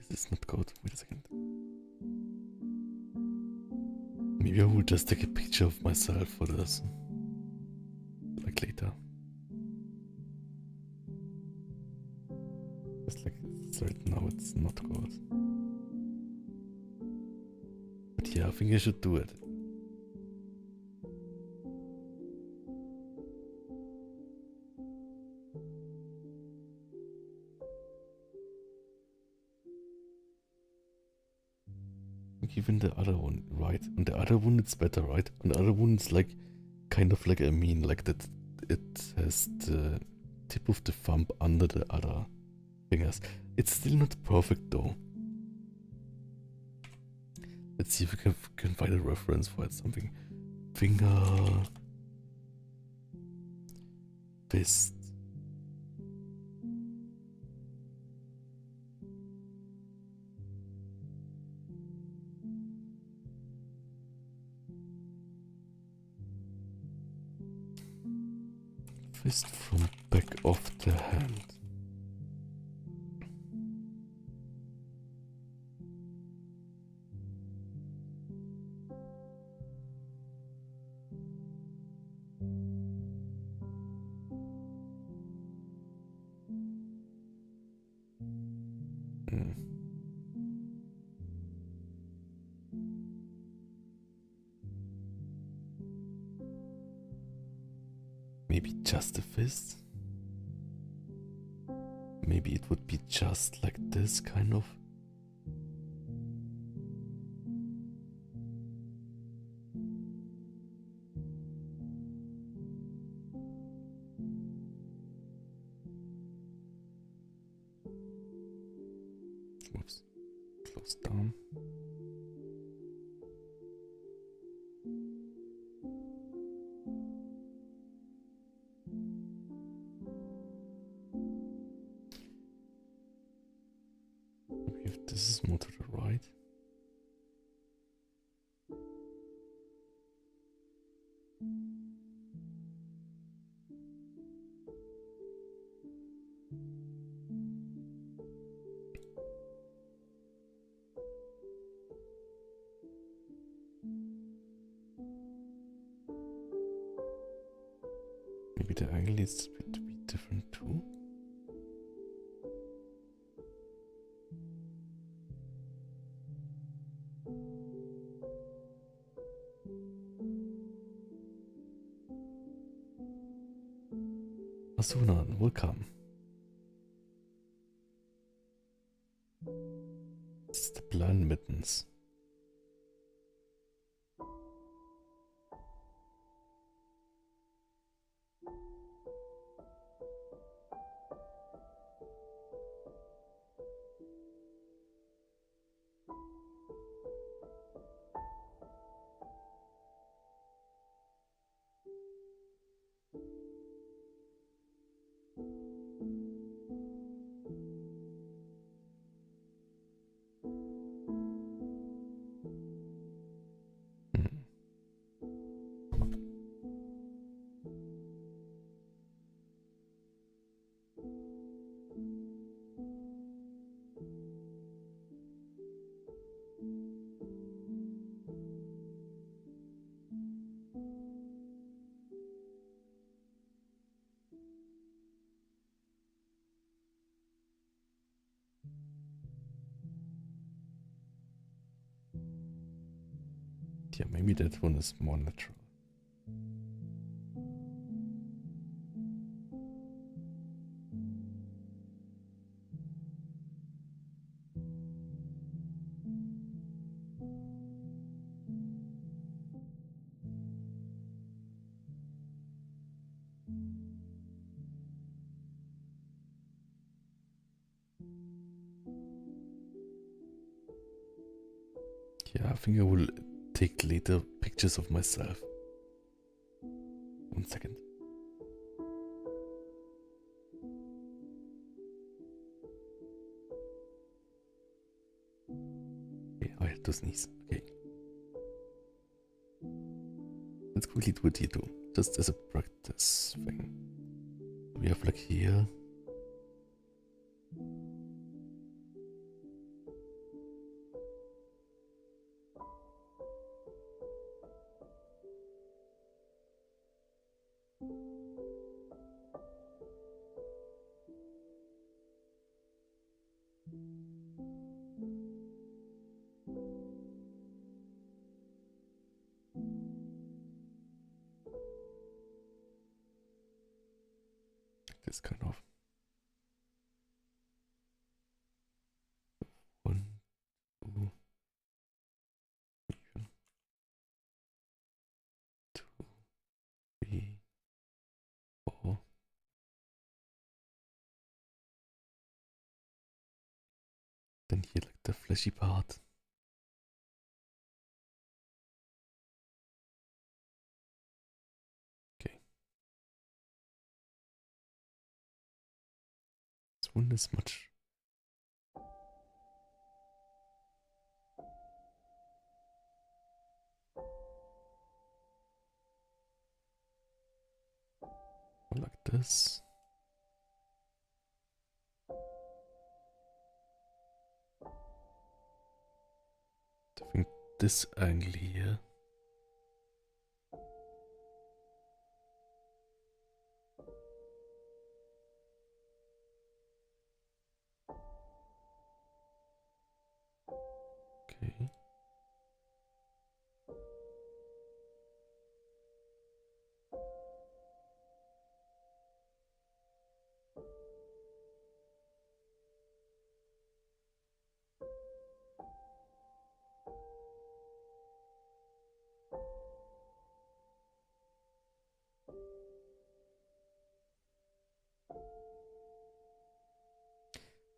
This is not good. Wait a second. Maybe I will just take a picture of myself for this. Like later. Just like right now it's not good. But yeah, I think I should do it. even the other one, right? And the other one it's better, right? And the other one is like kind of like I mean, like that it has the tip of the thumb under the other fingers. It's still not perfect though. Let's see if we can find a reference for it. Something. Finger. Fist. Fist from back of the hand. Maybe just a fist? Maybe it would be just like this, kind of. Oops. Close down. Maybe if this is more to the right. Maybe the angle needs to be different too. Asuna, welcome. It's the blind mittens. Yeah, maybe that one is more natural. Yeah, I think I will take later pictures of myself. 1 second. Okay, I had to sneeze. Okay. Let's quickly do it here too, just as a practice thing. We have like here. This kind of 1, 2, Then here like the fleshy part. Okay. This one is much. Like this. I think this angle here. Okay.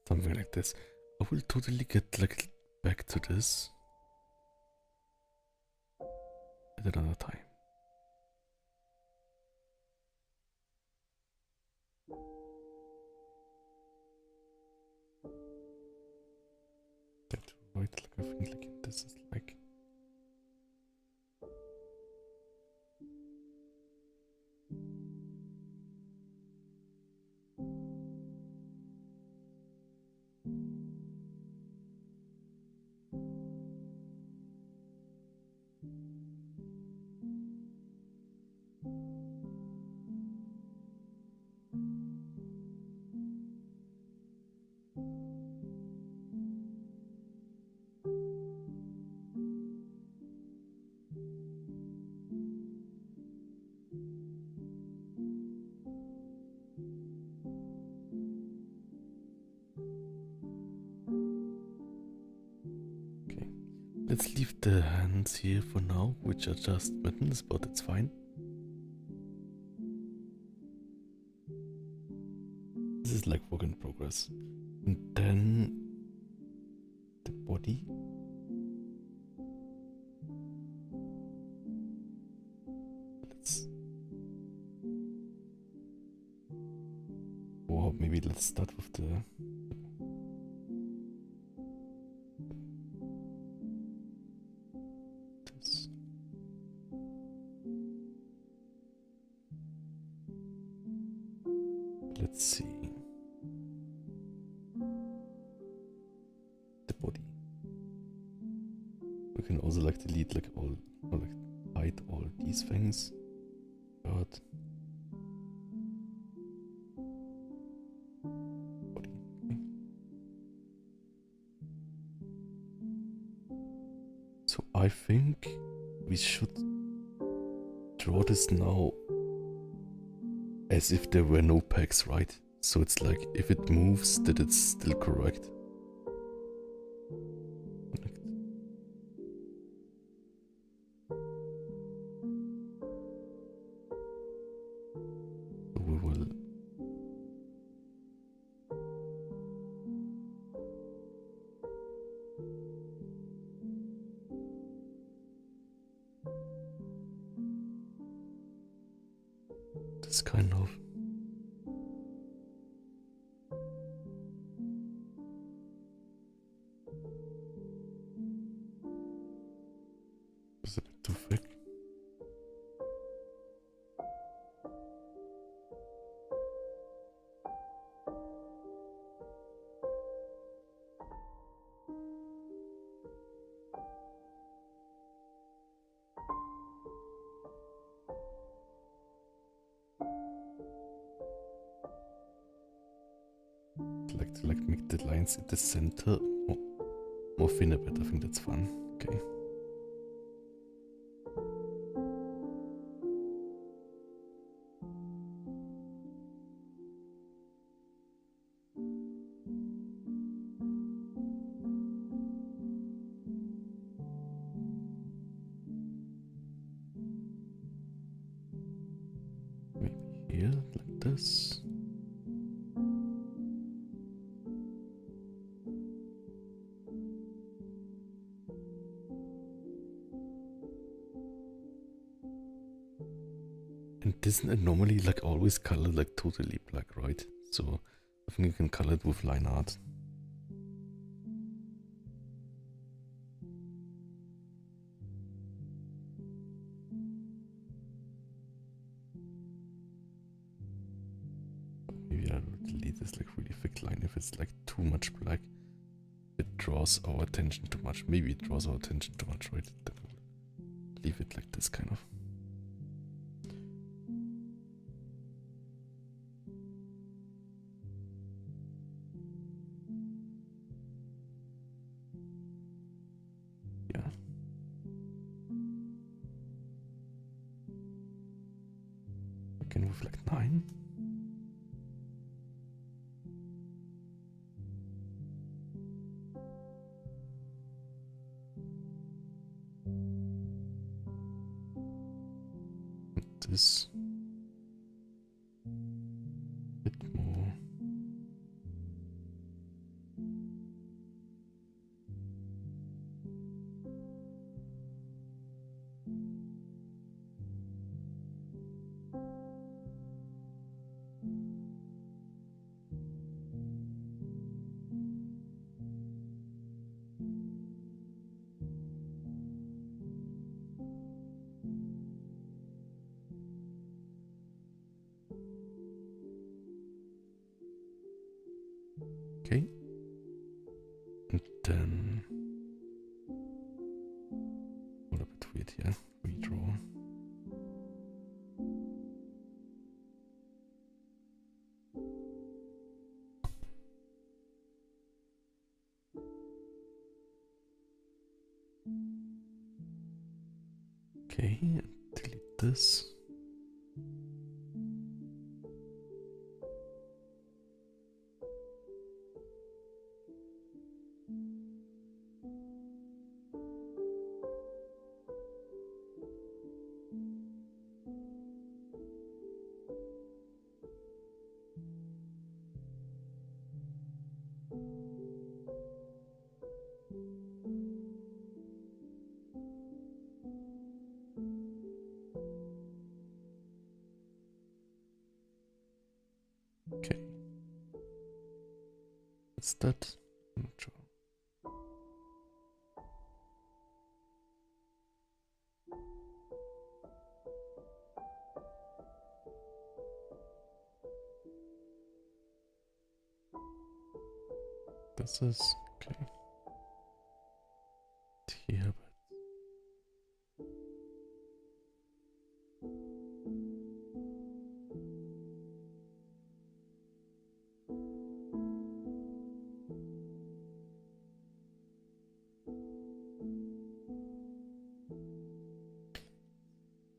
Something like this. I will totally get like back to this at another time. That right, like I think like this is like. Let's leave the hands here for now, which are just buttons, but it's fine. This is like work in progress. And then the body. Or maybe let's start with the. This. Let's see. The body. We can also like delete like all, or like hide all these things. But body. Okay. So I think we should draw this now as if there were no pegs, right? So it's like if it moves, that it's still correct. So we will. This kind of. It's a bit too thick. Like to like make the lines in the center more thin a bit. I think that's fun. Okay. Maybe here, like this. And isn't it normally like always colored like totally black, right? So I think you can color it with line art. Maybe I will delete this like really thick line if it's like too much black. It draws our attention too much. Maybe it draws our attention too much, right? Then we'll leave it like this kind of. Yeah. Again with like 9. This bit more. Okay. And then what a bit weird here. Redraw. Okay, and delete this. Okay. What's that? I'm not sure. This is okay. Here,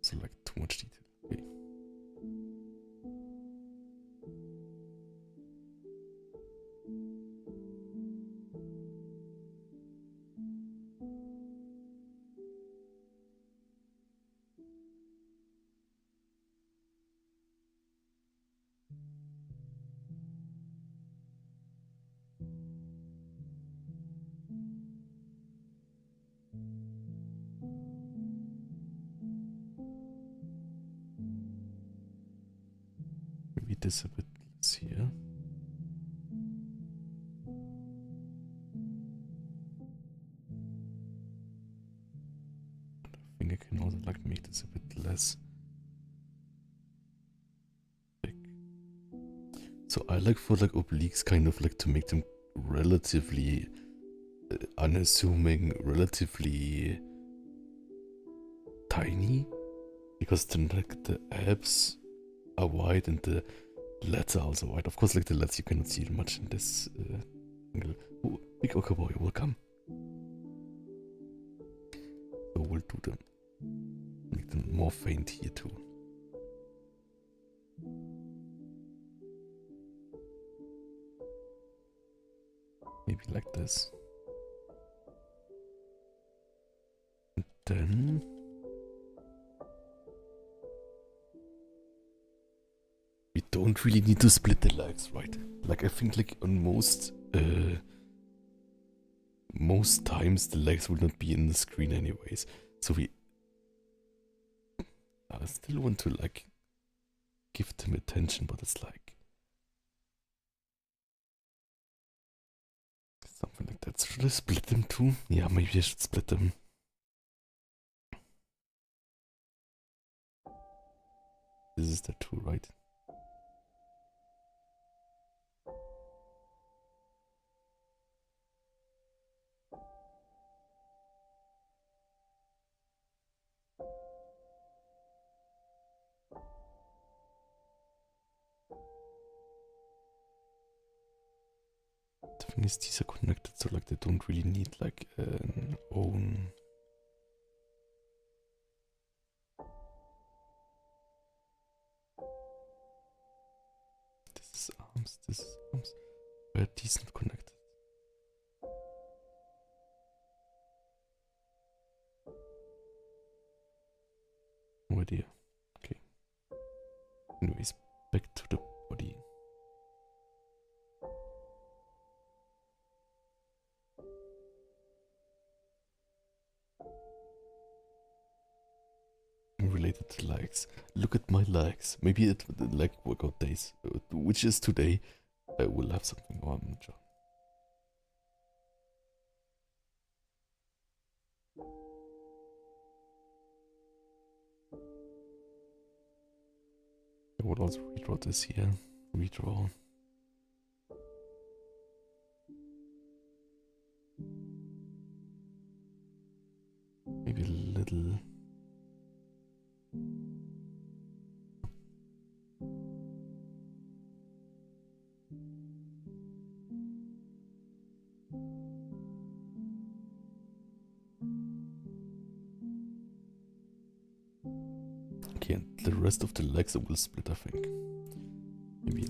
so like too much detail. Okay. Maybe this a bit less here. I think I can also like make this a bit less big. So I like for like obliques kind of like to make them relatively unassuming, relatively tiny, because then like the abs are wide and the lats are also wide. Of course, like the lats you cannot see much in this angle. Oh, big Okaboy, welcome. So we'll do them, make them more faint here too. Maybe like this. And then we don't really need to split the legs, right? Like I think like on most times the legs will not be in the screen anyways. So we I still want to like give them attention, but it's like something like that. Should I split them too? Yeah, maybe I should split them. This is the two, right? The thing is, these are connected, so like they don't really need like an own. This is arms. This is arms. We're decent connected. No idea. Okay. Anyways, back to the body. Related to legs. Look at my legs. Maybe it like workout days, which is today. I will have something on. I will also redraw this here. Redraw. Maybe a little. Okay, and the rest of the legs I will split, I think. Maybe.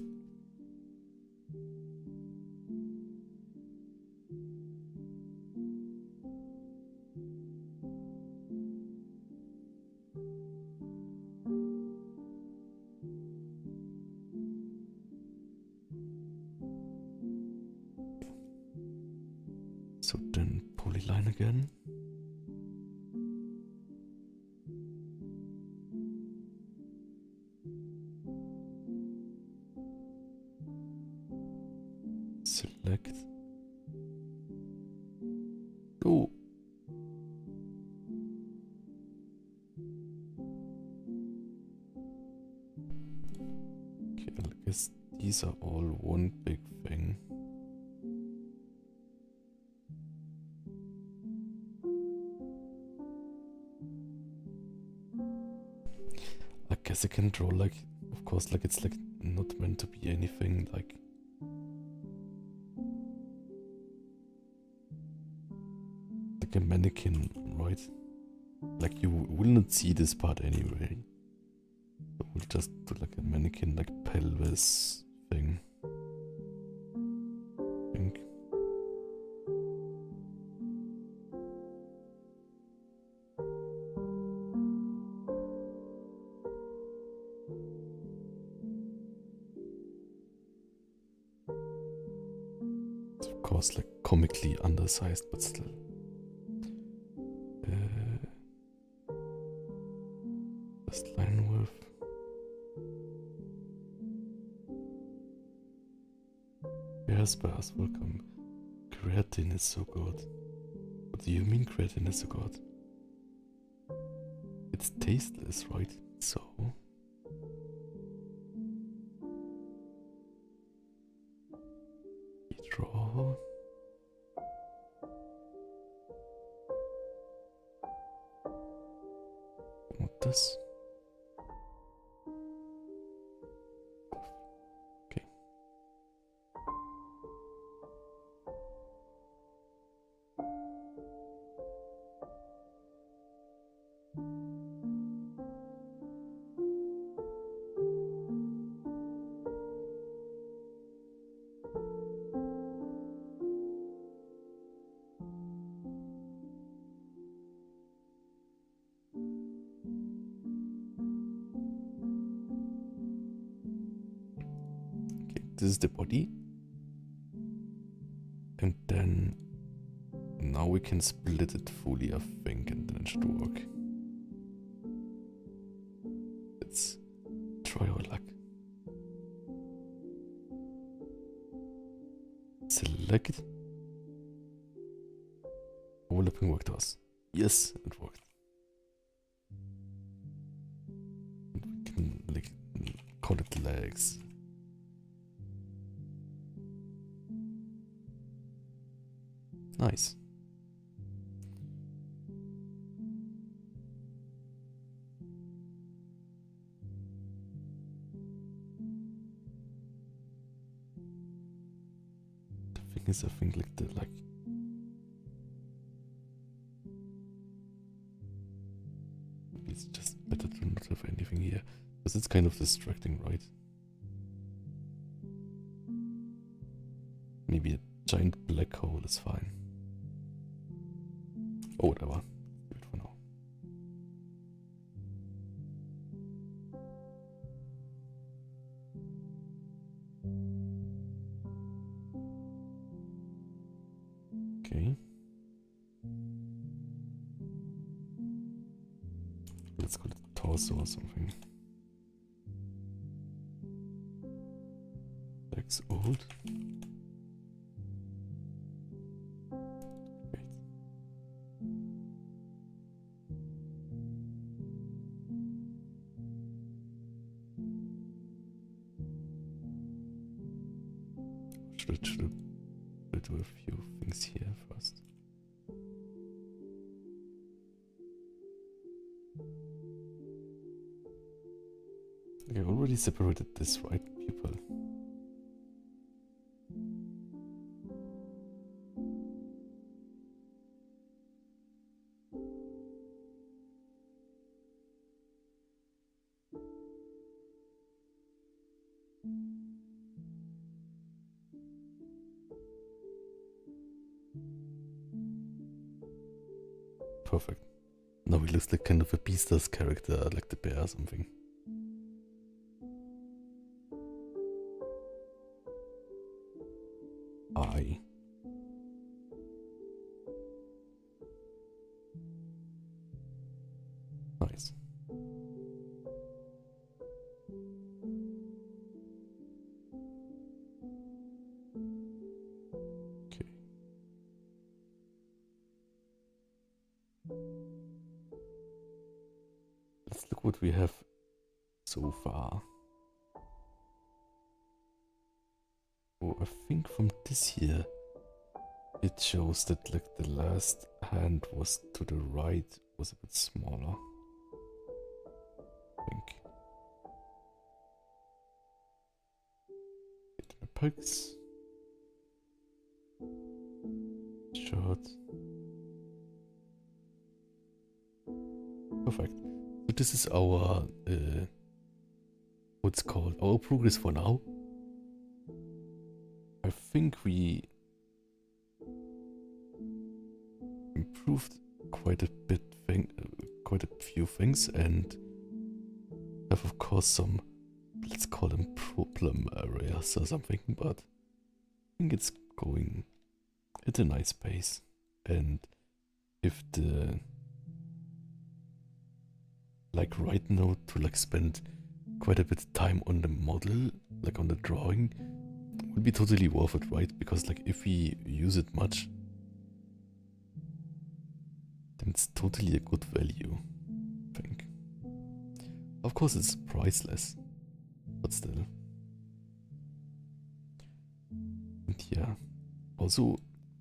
So then polyline again. Select. Oh. Okay, I guess these are all one big thing. I guess I can draw like, of course, like it's like not meant to be anything like. Like a mannequin, right? Like you will not see this part anyway. So we'll just do like a mannequin, like pelvis thing. I think. It's of course like comically undersized, but still. Just line width. Yes, Baz, welcome. Creatine is so good. What do you mean creatine is so good? It's tasteless, right? So. Draw. What this? Okay. This is the body. And then now we can split it fully, I think, and then it should work. Let's try our luck. select overlapping vectors. Yes, it worked. We can like call it legs. Nice. The thing is, I think like it's just better to not have anything here, because it's kind of distracting, right? Maybe a giant black hole is fine. Oh, whatever. Do it for now. Okay. Let's call it torso or something. Legs old. Great. Should I do a few things here first? Okay, I already separated this right pupil. Perfect. Now he looks like kind of a Beastars character, like the bear or something. Eye. Nice. Okay. Let's look what we have so far. Oh, I think from this here, it shows that like the last hand was to the right, was a bit smaller. I think. Get my pegs. Shirt. Perfect. So this is our what's called our progress for now. I think we improved quite a bit, quite a few things, and have of course some, let's call them problem areas or something, but I think it's going at a nice pace. And if the like right now to like spend quite a bit of time on the model, like on the drawing, will be totally worth it, right? Because like if we use it much, then it's totally a good value, I think. Of course it's priceless, but still. And yeah, also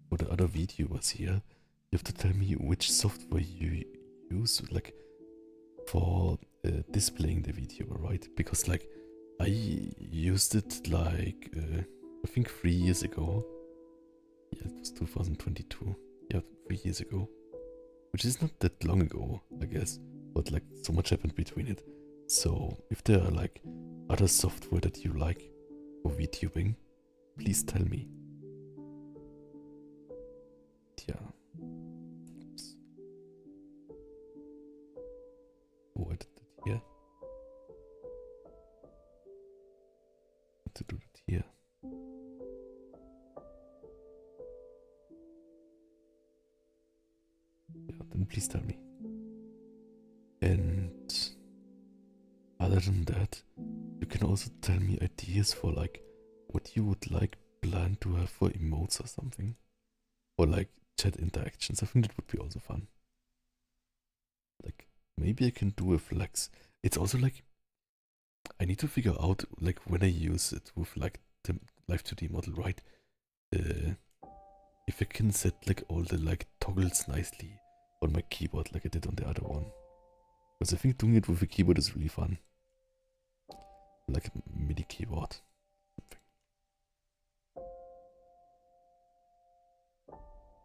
for the other VTubers here, you have to tell me which software you use, like for displaying the VTuber, right? Because like I used it like I think 3 years ago. Yeah, it was 2022. Yeah, 3 years ago. Which is not that long ago, I guess. But like so much happened between it. So if there are like other software that you like for VTubing, please tell me. Yeah. Oops. Oh, I did that here. To do that here. Yeah, then please tell me. And other than that, you can also tell me ideas for like what you would like plan to have for emotes or something. Or like chat interactions. I think that would be also fun. Like maybe I can do a flex. It's also like I need to figure out like when I use it with like the Live 2D model, right? If I can set like all the like toggles nicely on my keyboard like I did on the other one. Because I think doing it with a keyboard is really fun. Like a MIDI keyboard.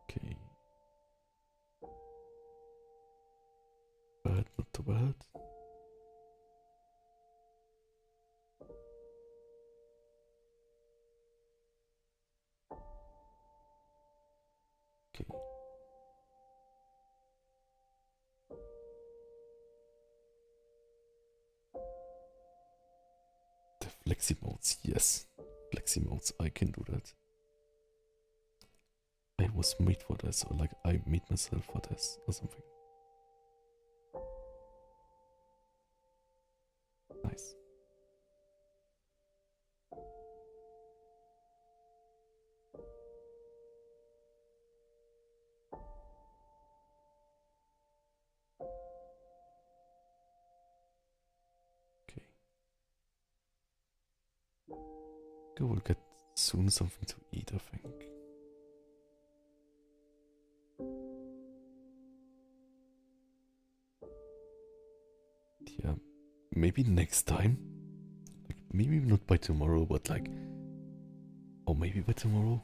Okay. Bad, not too bad. Okay. The flexi modes, yes. Flexi modes, I can do that. I was made for this, or like I made myself for this, or something. Nice. Okay. Okay, we'll get soon something to eat, I think. Yeah, maybe next time. Like, maybe not by tomorrow, but like, or maybe by tomorrow.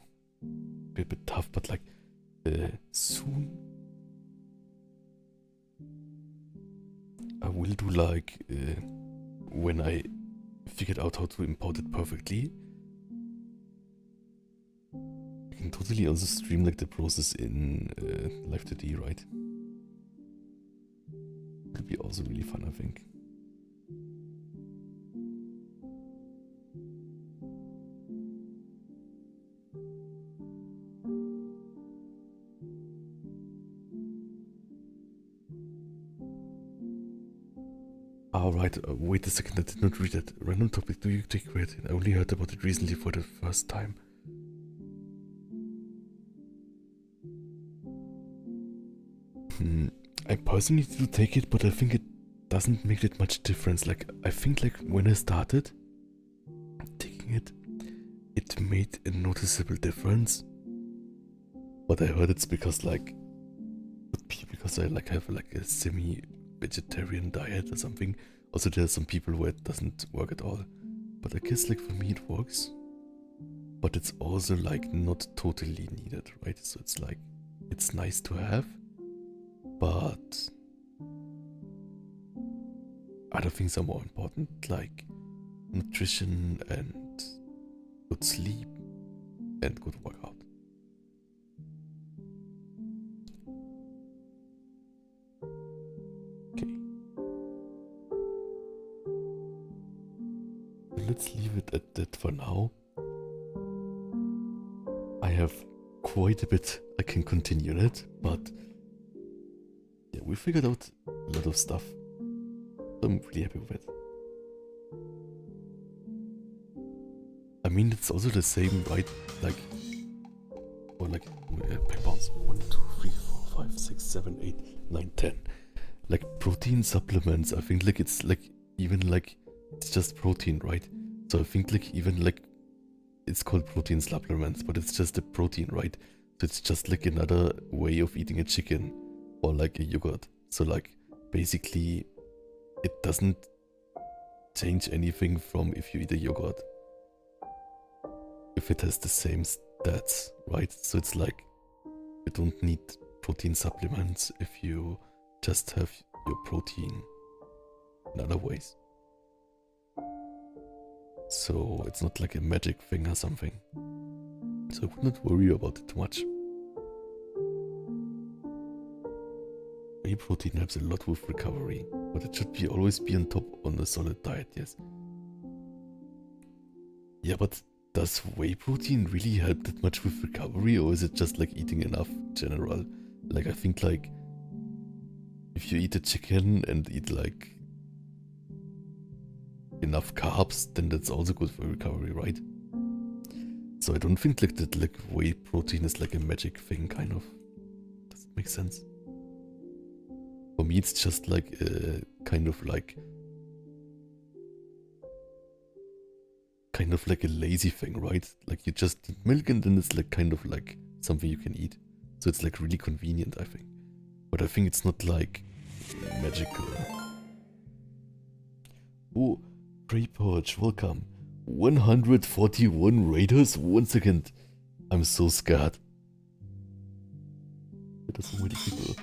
Be a bit tough, but like, soon. I will do like, when I figured out how to import it perfectly. I can totally also stream like the process in Live 2D, right? It'll be also really fun, I think. Alright, wait a second, I did not read it. Random topic, do you take creatine? I only heard about it recently for the first time. I personally do take it, but I think it doesn't make that much difference. Like, I think like when I started taking it, it made a noticeable difference. But I heard it's because like, because I like have like a semi-vegetarian diet or something. Also, there's some people where it doesn't work at all. But I guess like for me it works. But it's also like not totally needed, right? So it's like, it's nice to have. But other things are more important, like nutrition and good sleep and good workout. Okay. Let's leave it at that for now. I have quite a bit I can continue it, but yeah, we figured out a lot of stuff. I'm really happy with it. I mean, it's also the same, right? Like, or like, pack bounce. 1, 2, 3, 4, 5, 6, 7, 8, 9, 10. Like protein supplements, I think like it's like even like it's just protein, right? So I think like even like it's called protein supplements, but it's just a protein, right? So it's just like another way of eating a chicken or like a yogurt. So like basically it doesn't change anything from if you eat a yogurt. If it has the same stats, right? So it's like you don't need protein supplements if you just have your protein in other ways. So it's not like a magic thing or something. So I would not worry about it too much. Whey protein helps a lot with recovery, but it should always be on top on a solid diet, yes. Yeah, but does whey protein really help that much with recovery, or is it just like eating enough in general? Like I think like if you eat a chicken and eat like enough carbs, then that's also good for recovery, right? So I don't think like that like whey protein is like a magic thing, kind of. Does it make sense? For me, it's just like kind of like a lazy thing, right? Like you just need milk and then it's like kind of like something you can eat. So it's like really convenient, I think. But I think it's not like magical. Oh, Prey Porch, welcome. 141 raiders? 1 second. I'm so scared. There's so many people.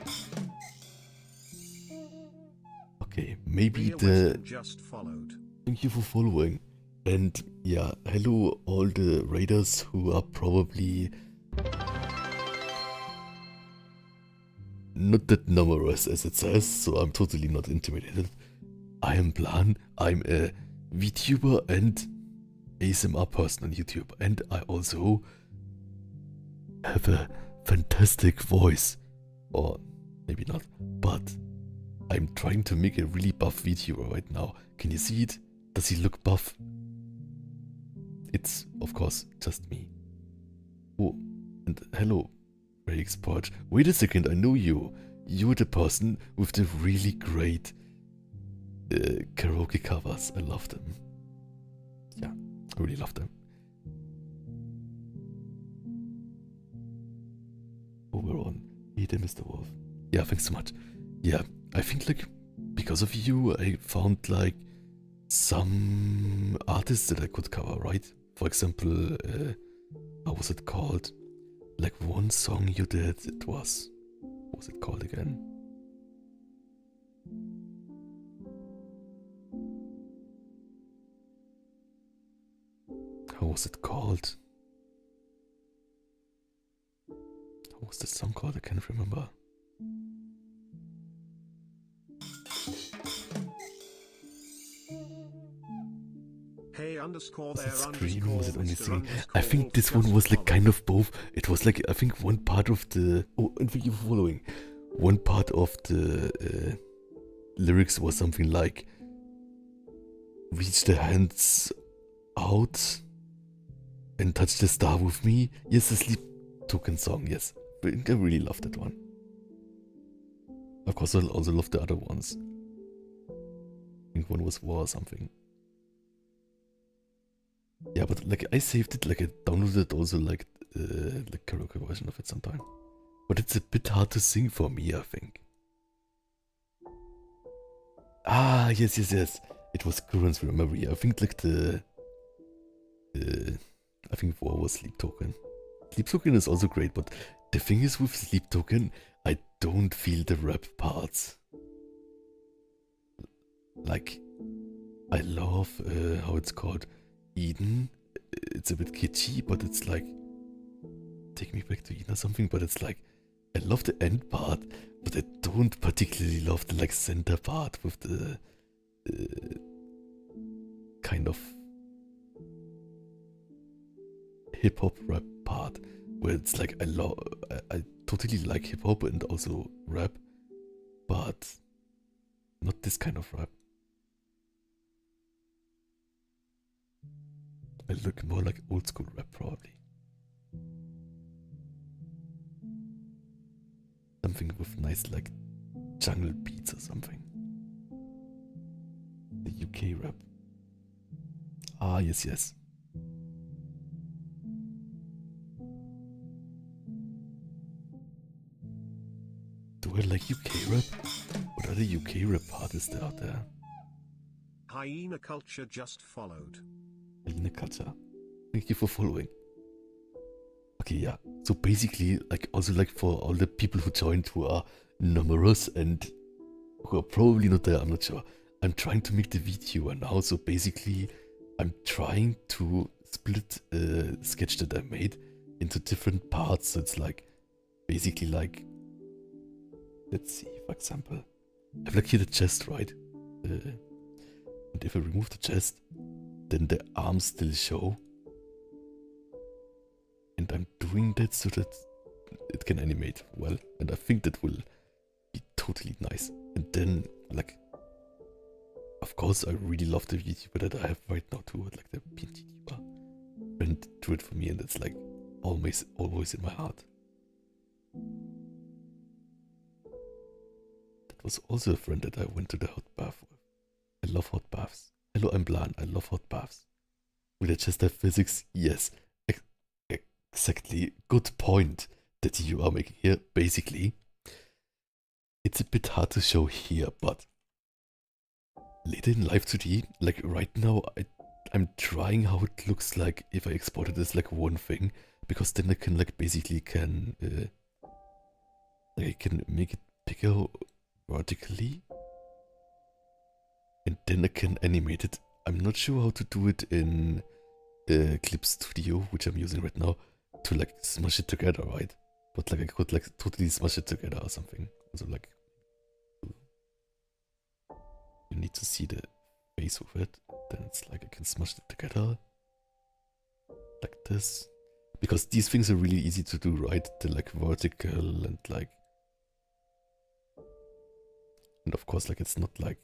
Okay, maybe the... Just followed. Thank you for following. And yeah, hello all the raiders who are probably not that numerous as it says, so I'm totally not intimidated. I am Plan, I'm a VTuber and ASMR person on YouTube, and I also have a fantastic voice. Or maybe not, but I'm trying to make a really buff VTuber right now. Can you see it? Does he look buff? It's, of course, just me. Oh, and hello, Ray Export. Wait a second, I know you. You're the person with the really great karaoke covers. I love them. Yeah, I really love them. Oh, we're on. Hey there, Mr. Wolf. Yeah, thanks so much. Yeah, I think like because of you, I found like some artists that I could cover, right? For example, how was it called? Like one song you did, it was... What was it called again? How was it called? What was the song called? I can't remember. Hey underscore Was there it screaming? Was it only Mr. singing? underscore I think this one just was like followed. kind of both. It was like, I think one part of the... Oh, and thank you for following. One part of the lyrics was something like... Reach the hands out and touch the star with me. Yes, the Sleep Token song, yes. I really love that one. Of course, I also love the other ones. I think one was War or something. Yeah, but like I saved it, like I downloaded also like the karaoke version of it sometime. But it's a bit hard to sing for me, I think. Ah, yes, yes, yes. It was Currents Memory. I think like I think War was Sleep Token. Sleep Token is also great, but the thing is with Sleep Token, I don't feel the rap parts. Like, I love how it's called Eden. It's a bit kitschy, but it's like Take Me Back to Eden or something, but it's like I love the end part, but I don't particularly love the like center part with the kind of hip hop rap part where it's like I totally like hip hop and also rap, but not this kind of rap. I look more like old school rap probably. Something with nice like jungle beats or something. The UK rap. Ah, yes, yes. Do I like UK rap? What other UK rap artists out there? Hyena Culture just followed. Hyena Culture. Thank you for following. Okay, yeah. So basically, like also like for all the people who joined who are numerous and who are probably not there, I'm not sure. I'm trying to make the VTuber now, so basically I'm trying to split a sketch that I made into different parts. So it's like basically like, let's see, for example, I have like here the chest, right? And if I remove the chest, then the arms still show. And I'm doing that so that it can animate well. And I think that will be totally nice. And then, like, of course, I really love the VTuber that I have right now too, like the PNG tuber. friend drew it for me, and it's like always in my heart. That was also a friend that I went to the hot bath with. I love hot baths. Hello, I'm Blan. I love hot baths. Will I just have physics? Yes. Exactly. Good point that you are making here. Basically, it's a bit hard to show here, but later in Live 2D, like right now, I'm trying how it looks like if I export it as like one thing, because then I can like basically I can make it bigger vertically, and then I can animate it. I'm not sure how to do it in Clip Studio, which I'm using right now, to like smash it together, right? But like I could like totally smash it together or something. So like you need to see the face with it. Then it's like I can smash it together like this. Because these things are really easy to do, right? The like vertical and like, and of course like it's not like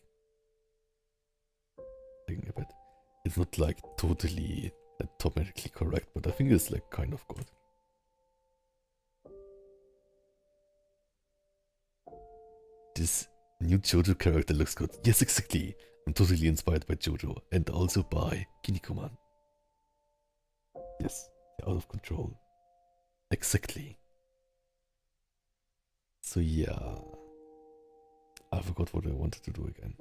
thinking a bit. It's not like totally automatically correct, but I think it's like kind of good. This new JoJo character looks good. Yes, exactly. I'm totally inspired by JoJo and also by Kinnikuman. Yes, they're out of control. Exactly. So yeah, I forgot what I wanted to do again.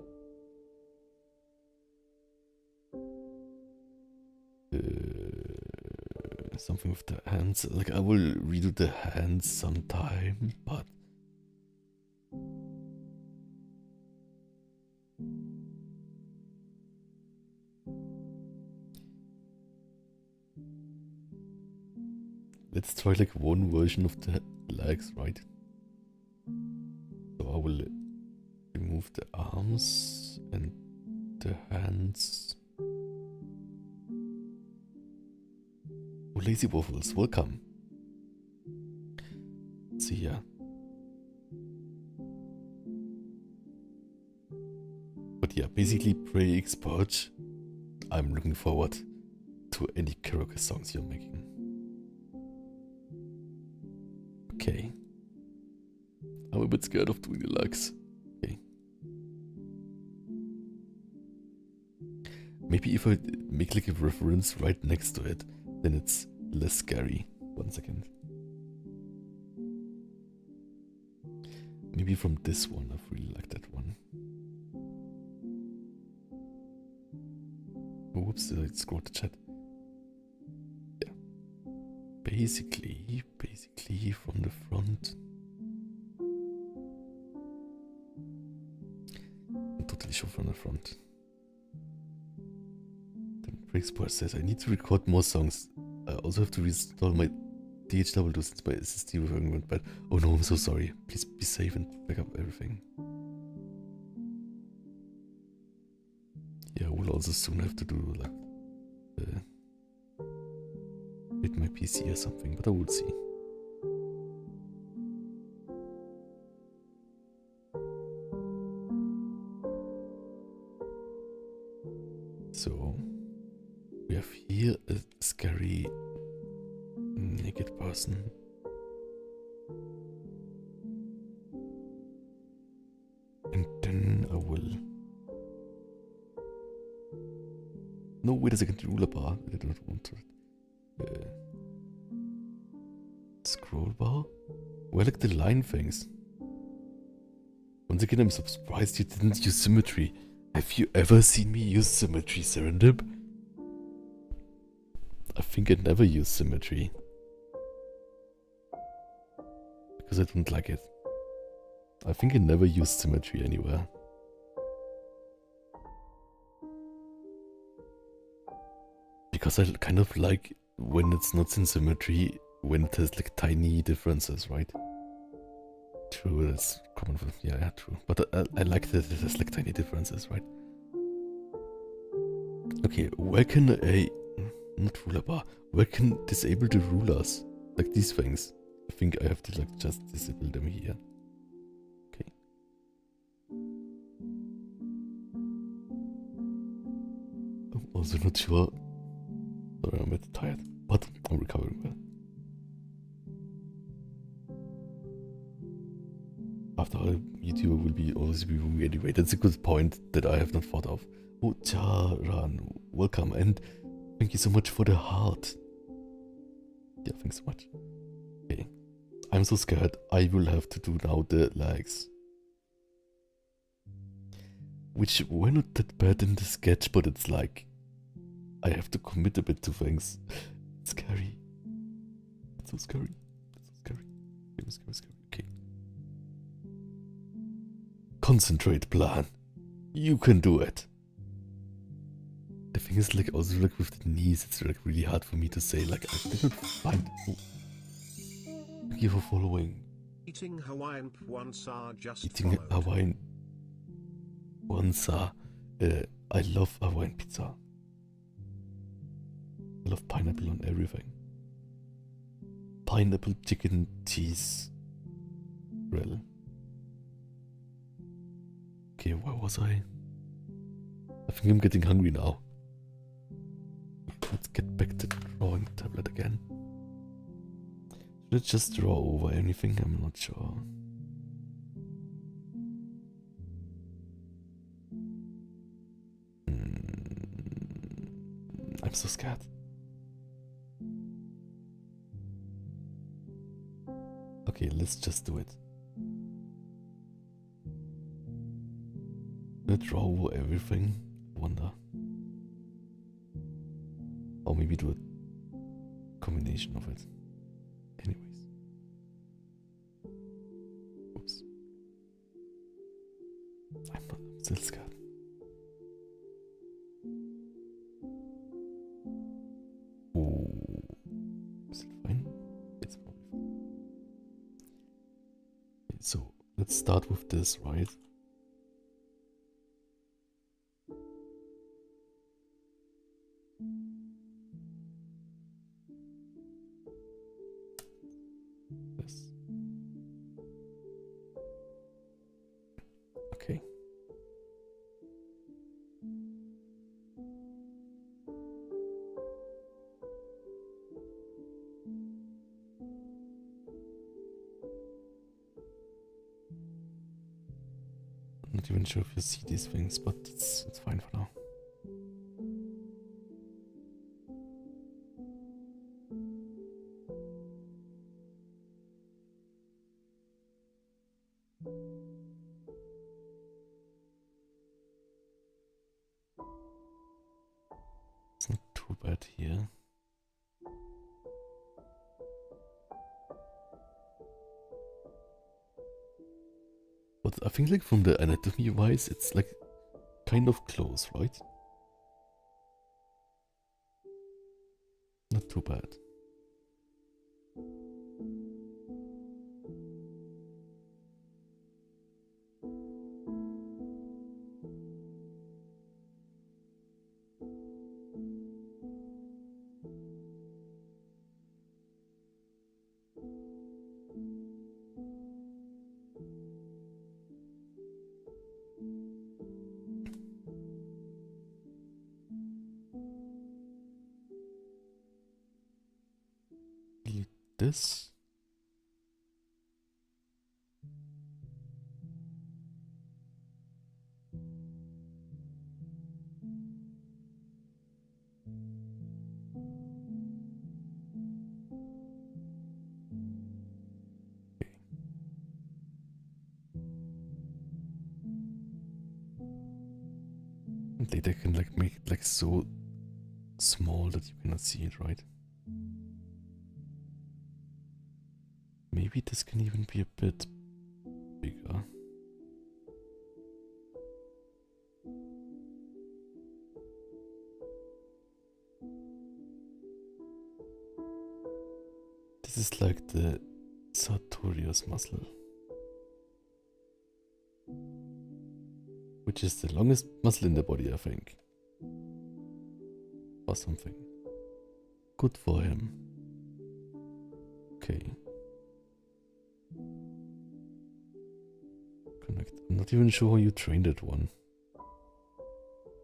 Something with the hands. Like I will redo the hands sometime, but let's try like one version of the legs, right? So I will remove the arms and the hands. Oh, Lazy Waffles, welcome. Let's see here. But yeah, basically pre-export, I'm looking forward to any karaoke songs you're making. Okay. I'm a bit scared of doing the legs. Okay. Maybe if I make like a reference right next to it, then it's less scary. 1 second. Maybe from this one, I really like that one. Oh, whoops, I scrolled the chat. Yeah. Basically from the front. I'm totally sure from the front. Breaksport says, I need to record more songs. I also have to reinstall my DHW since my SSD went bad. Oh no, I'm so sorry. Please be safe and back up everything. Yeah, I will also soon have to do like with my PC or something, but I will see. So we have here a scary naked person. And then I will... No, wait a second, ruler bar. I don't want to... scroll bar? Where like the line things? Once again, I'm surprised you didn't use symmetry. Have you ever seen me use symmetry, Serendip? I think I never use symmetry. Because I don't like it. I think I never used symmetry anywhere. Because I kind of like when it's not in symmetry, when it has like tiny differences, right? True, that's common for... Yeah, true. But I like that it has like tiny differences, right? Okay, where can I... Not ruler bar. Where can disable the rulers? Like these things. I think I have to like just disable them here. Okay. I'm also not sure Sorry, I'm a bit tired, but I'm recovering well. After all, YouTuber will be always be moving anyway. That's a good point that I have not thought of. Oh, Charan, welcome, and thank you so much for the heart. Yeah, thanks so much. Okay, I'm so scared. I will have to do now the legs. Which were not that bad in the sketch, but it's like I have to commit a bit to things. It's scary. It's so scary. It's so scary. Scary, scary, scary. Okay. Concentrate, plan. You can do it. The thing is, like, also like with the knees, it's like really hard for me to say. Like, I didn't find. Oh. Thank you for following. Eating Hawaiian Pwansa just Eating followed. Hawaiian Pwansa. I love Hawaiian pizza. I love pineapple on everything. Pineapple chicken cheese grill. Okay, where was I? I think I'm getting hungry now. Let's get back to the drawing tablet again. Should I just draw over anything? I'm not sure. I'm so scared. Okay, let's just do it. Let's draw over everything. Wonder. Or maybe do a combination of it. Anyways. Oops. I'm still scared. Oh. Is it fine? It's probably fine. Okay, so let's start with this, right? This. Okay. I'm not even sure if you see these things, but it's fine for now. It's not too bad here. But I think like from the anatomy wise, it's like kind of close, right? Not too bad. This. And later can like make it like so small that you cannot see it, right? Maybe this can even be a bit bigger. This is like the sartorius muscle, which is the longest muscle in the body, I think. Or something. Good for him. Okay. Connect. I'm not even sure how you train that one.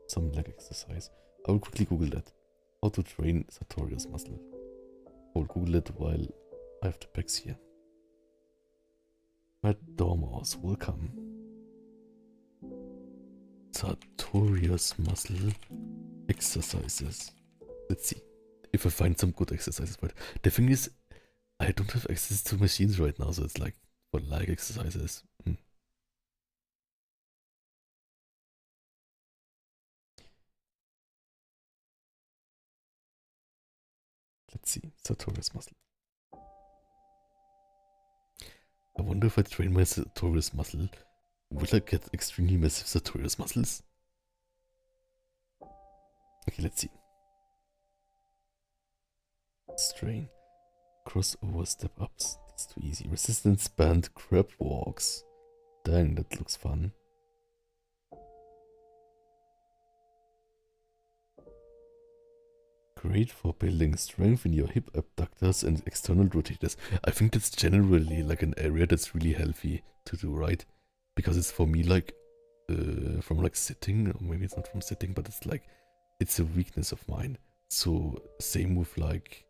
Some leg exercise. I will quickly Google that. How to train sartorius muscle. I'll Google it while I have the pecs here. Red Dormouse, welcome. Sartorius muscle exercises. Let's see if I find some good exercises for it. The thing is, I don't have access to machines right now, so it's like for leg exercises. Let's see, sartorius muscle. I wonder if I train my sartorius muscle, will I get extremely massive sartorius muscles? Okay, let's see. Strain. Crossover step ups. That's too easy. Resistance band crab walks. Dang, that looks fun. Great for building strength in your hip abductors and external rotators. I think that's generally like an area that's really healthy to do, right? Because it's for me like from like sitting, or maybe it's not from sitting, but it's like it's a weakness of mine. So same with like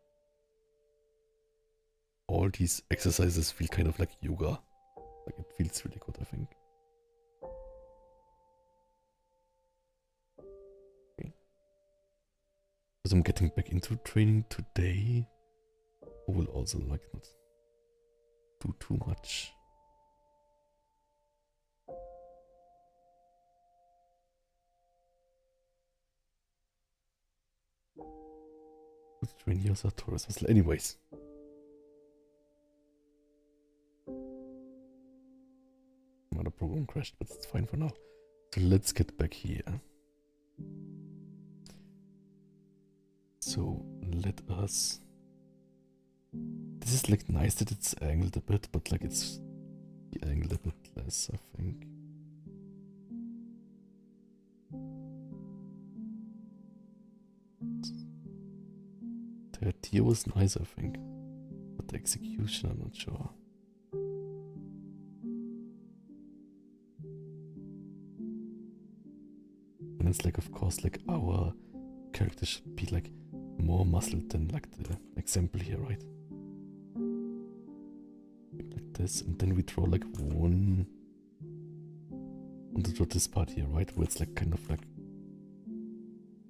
all these exercises feel kind of like yoga. Like it feels really good, I think. Okay. Because I'm getting back into training today, I will also like not do too much. Train your sartorius muscle. Anyways. Another program crashed, but it's fine for now. So let's get back here. So let us. This is like nice that it's angled a bit, but like it's angled a bit less, I think. The idea was nice, I think, but the execution, I'm not sure. And it's like, of course, like our character should be like more muscled than like the example here, right? Like this, and then we draw like one on the draw this part here, right? Where it's like kind of like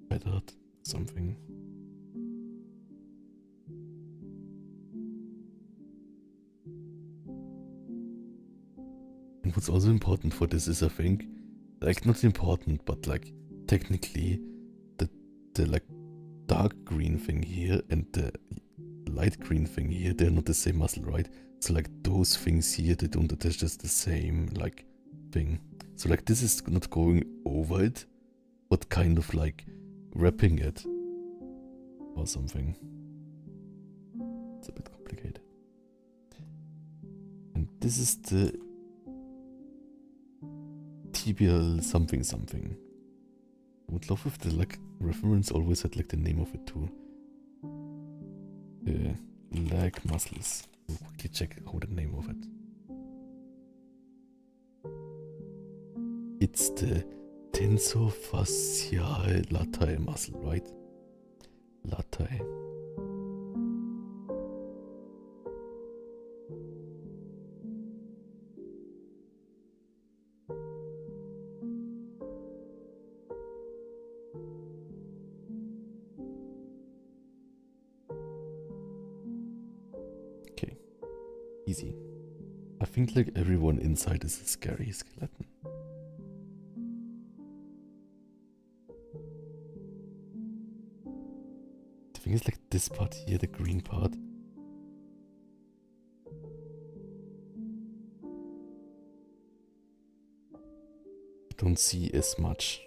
feathered something. And what's also important for this is, I think, like not important, but like technically the like dark green thing here and the light green thing here, they're not the same muscle, right? So like those things here, they don't attach just the same like thing. So like this is not going over it, but kind of like wrapping it or something. It's a bit complicated. And this is the tibial something something. I would love if the like reference always had like the name of it too. Leg muscles. We'll quickly check out the name of it. It's the tensorfasciae latae muscle, right? Latae. Okay, easy. I think like everyone inside is a scary skeleton. The thing is like this part here, the green part. I don't see as much.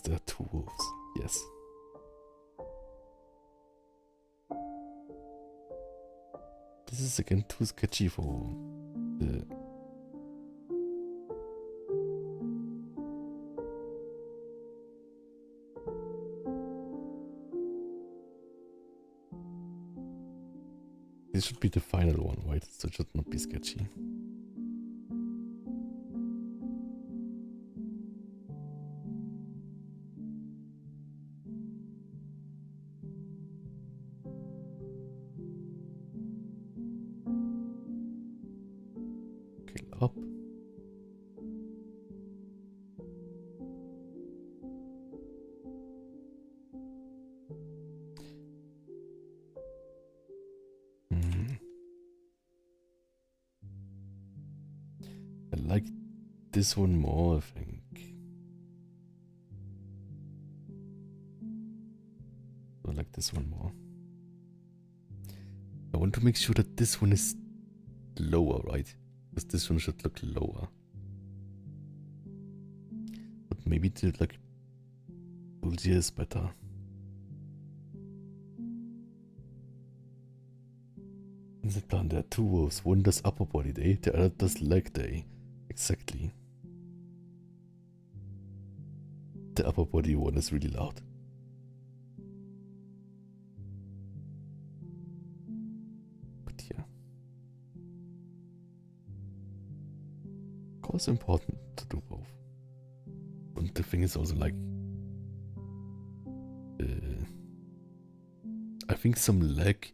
There are two wolves, yes. This is again too sketchy for the... This this should be the final one, right? So it should not be sketchy. Scale up. I like this one more, I think. I like this one more. I want to make sure that this one is lower, right? Because this one should look lower. But maybe the like bulgier is better. In the plan there are two wolves. One does upper body day, the other does leg day. Exactly. The upper body one is really loud. But yeah. Of course important to do both. And the thing is also like I think some leg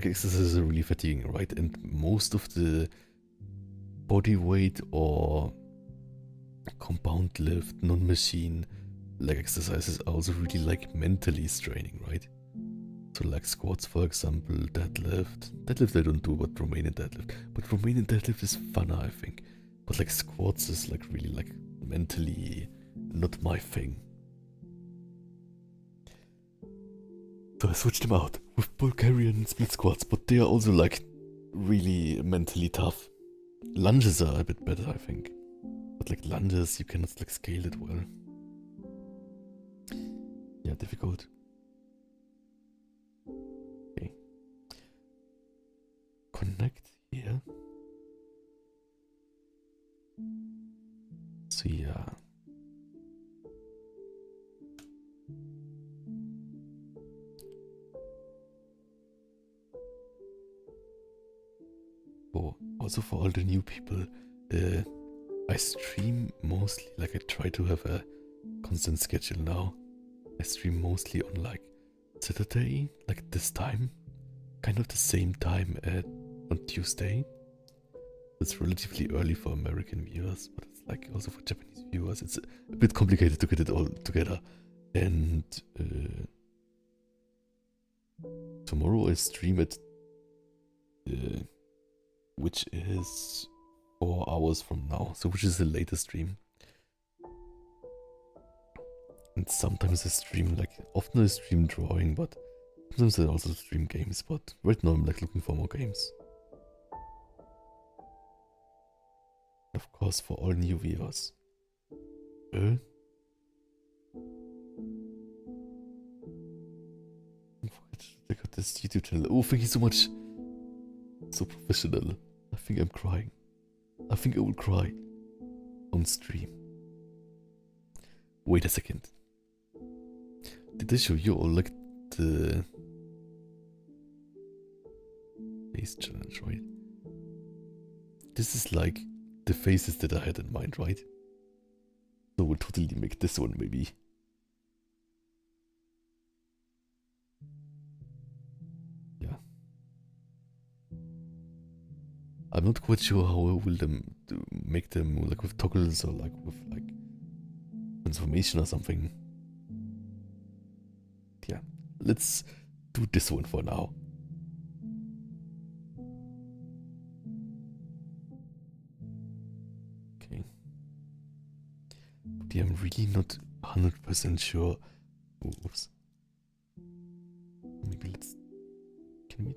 exercises are really fatiguing, right? And most of the body weight or compound lift, non-machine leg exercises are also really like mentally straining, right? So like squats, for example, deadlift. Deadlift I don't do, but Romanian deadlift. But Romanian deadlift is funner, I think. But like squats is like really like mentally not my thing. So I switched them out with Bulgarian split squats, but they are also like really mentally tough. Lunges are a bit better, I think. But like lunges, you cannot like scale it well. Yeah, difficult. Okay. Connect here. So yeah. Oh, also for all the new people, I stream mostly, like I try to have a constant schedule now. I stream mostly on like Saturday, like this time, kind of the same time on Tuesday. It's relatively early for American viewers, but it's like also for Japanese viewers. It's a bit complicated to get it all together. And tomorrow I stream it, which is 4 hours from now, so which is the latest stream. And sometimes I stream, like, often I stream drawing, but sometimes I also stream games, but right now I'm like looking for more games. Of course, for all new viewers. Don't forget to check out this YouTube channel. Oh, thank you so much. So professional. I think I'm crying. I think I will cry on stream. Wait a second. Did I show you all like the face challenge, right? This is like the faces that I had in mind, right? So we'll totally make this one maybe. Yeah. I'm not quite sure how I will make them like with toggles or like with like transformation or something. Yeah, let's do this one for now. Okay. But yeah, I'm really not 100% sure. Oops. Maybe let's. Can we?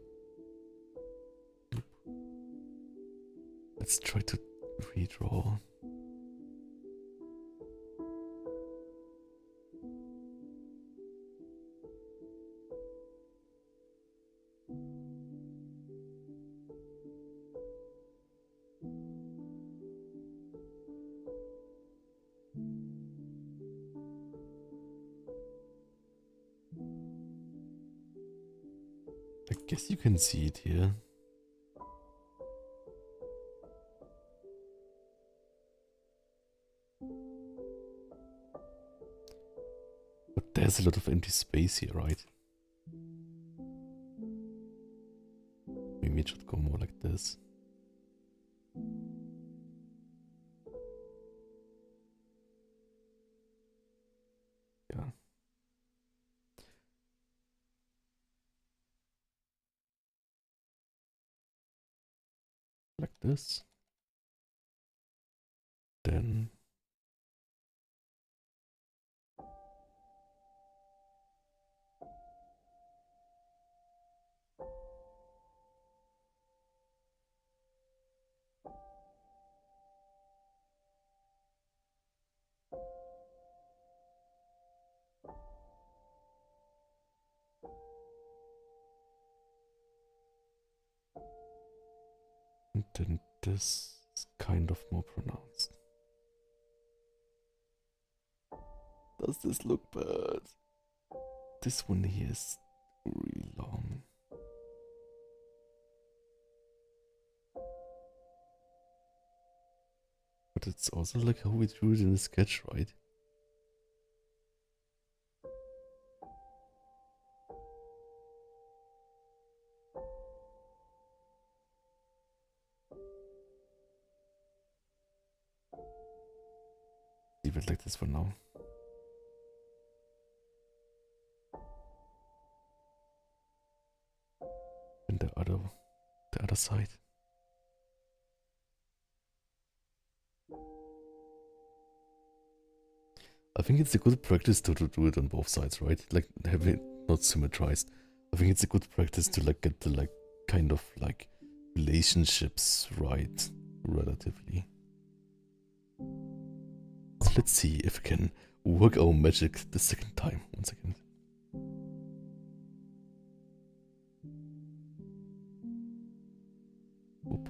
Let's try to redraw. guess you can see it here. But there's a lot of empty space here, right? Maybe it should go more like this. Yeah. Like this. Then this is kind of more pronounced. Does this look bad? This one here is really long. But it's also like how we drew it in the sketch, right? Leave it like this for now. And the other side. I think it's a good practice to do it on both sides, right? Like have it not symmetrized. I think it's a good practice to like get the like kind of like relationships right relatively. So let's see if we can work our magic the second time. 1 second. Oop.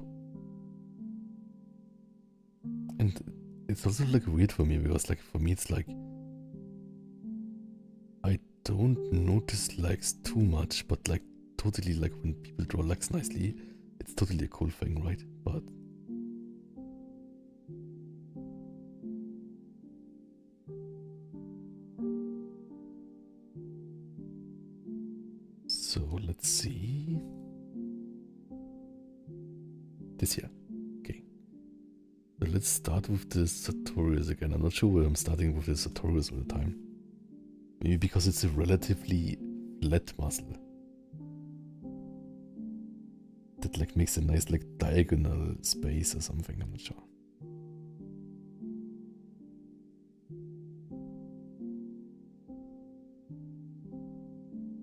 And it's also like weird for me because like for me it's like I don't notice legs too much, but like totally like when people draw legs nicely, it's totally a cool thing, right? But so let's see. This here. Okay. So let's start with the sartorius again. I'm not sure where I'm starting with the sartorius all the time. Maybe because it's a relatively flat muscle. That like makes a nice like diagonal space or something, I'm not sure.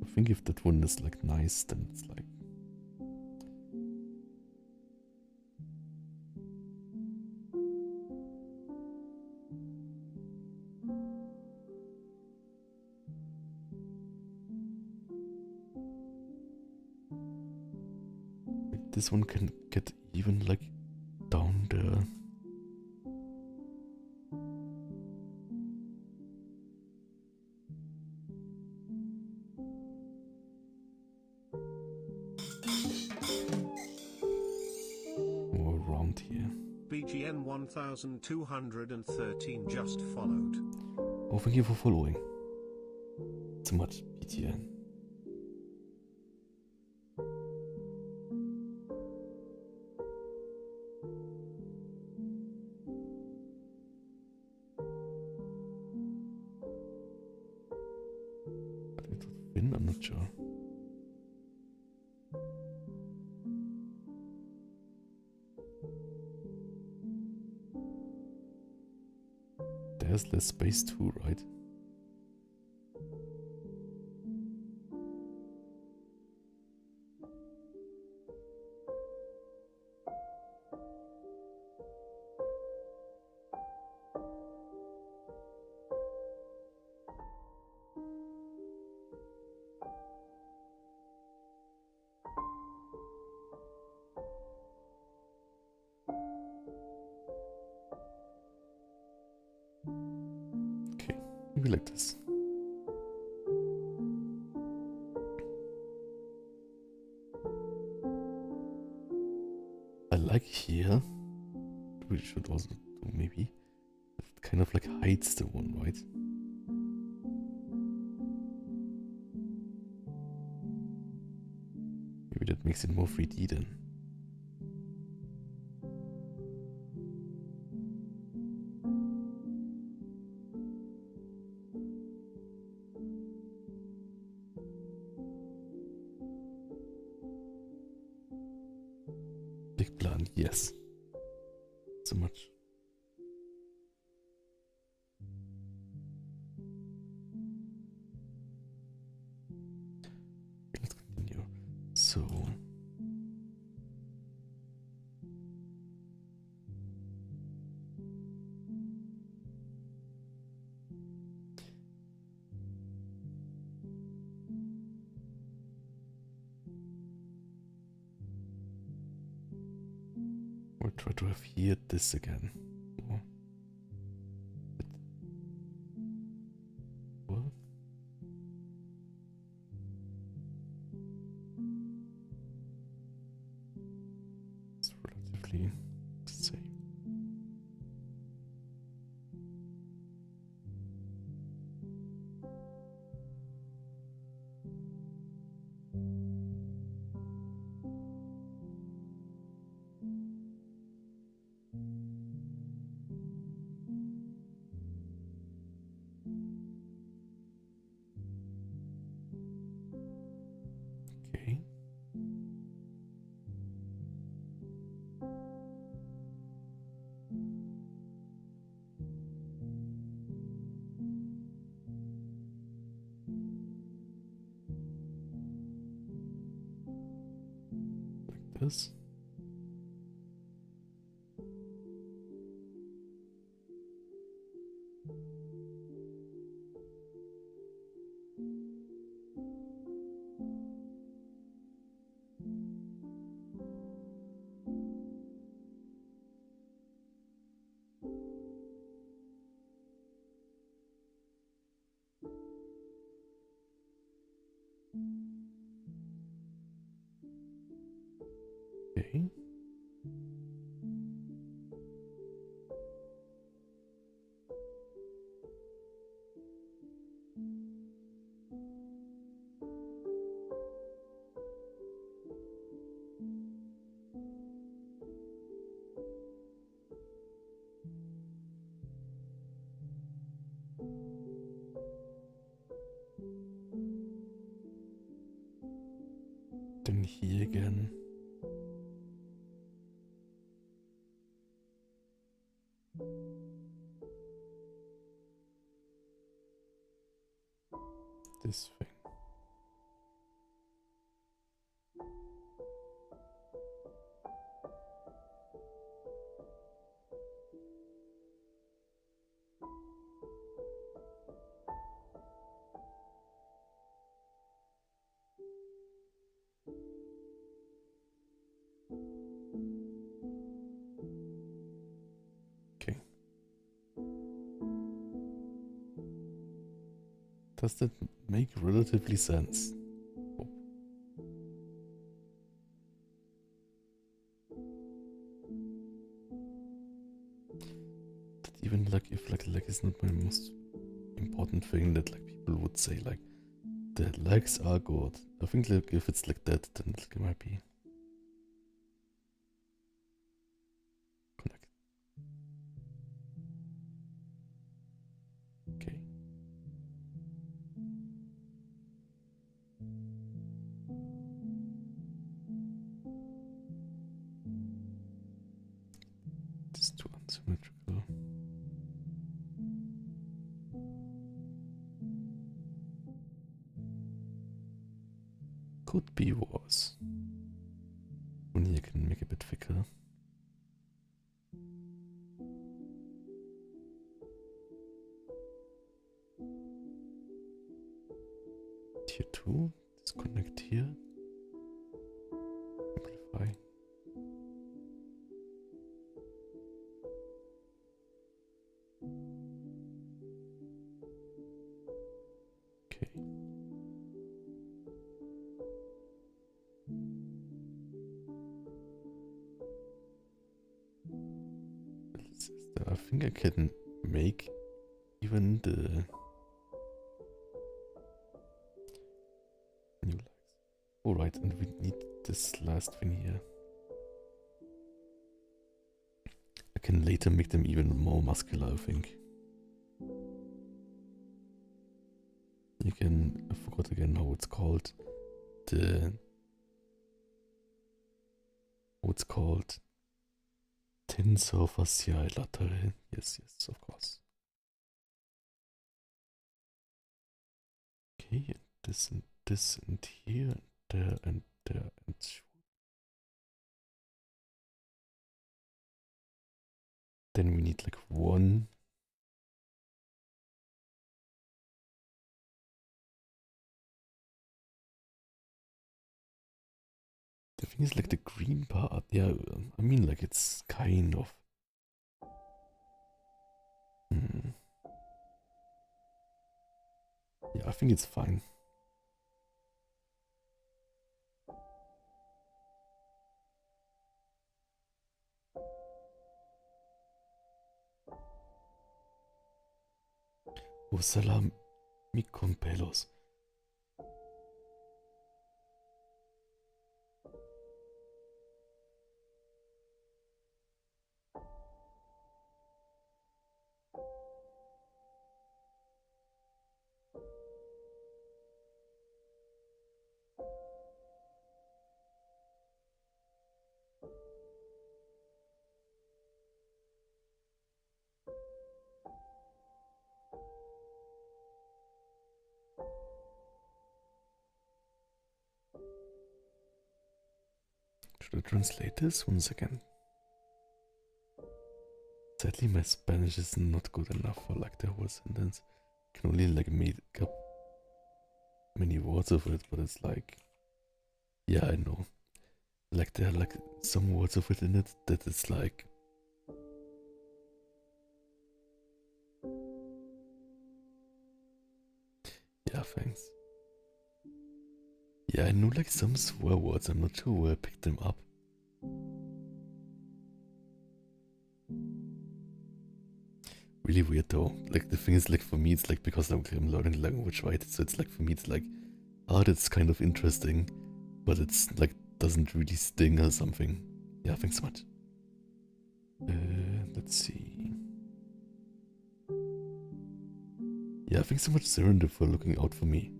I think if that one is like nice, then it's like this one can get even like down there. More around here. BGN 1213 just followed. Oh, thank you for following. So much, BTN. I'm not sure. There's less space too, right? Okay, maybe like this. I like here. We should also do maybe. It kind of like hides the one, right? Maybe that makes it more 3D then. Big plan, yes. So much. Okay, let's continue. So we'll try to have here this again. Or what? It's relatively the same. Okay. Like this. Okay. Then here again. This thing. Okay. Does that make relatively sense? Oh. That even like if like leg is not my most important thing that like people would say like the legs are good. I think like if it's like that then it might be connected. Okay. It's too unsymmetrical. Could be worse. One here can make a bit thicker. Tier 2, disconnect here. Amplify. Okay. I think I can make even the new legs. Alright, and we need this last thing here. I can later make them even more muscular, I think. You can, I forgot again how it's called. What's called tensor fasciae lateral. Yes, of course. Okay, and this and here and there and there and then we need like one. The thing is like the green part, yeah, I mean like it's kind of. Yeah, I think it's fine. Usala mi con pelos. Should I translate this? 1 second. Sadly, my Spanish is not good enough for like the whole sentence. I can only like make up many words of it, but it's like, yeah, I know. Like there are like some words of it in it that it's like. Yeah, thanks. Yeah, I know like some swear words. I'm not sure where I picked them up. Really weird though. Like the thing is like for me it's like because I'm learning language, right? So it's like for me it's like, oh, that's kind of interesting, but it's like doesn't really sting or something. Yeah, thanks so much. Let's see. Yeah, thanks so much, Zerunda, for looking out for me.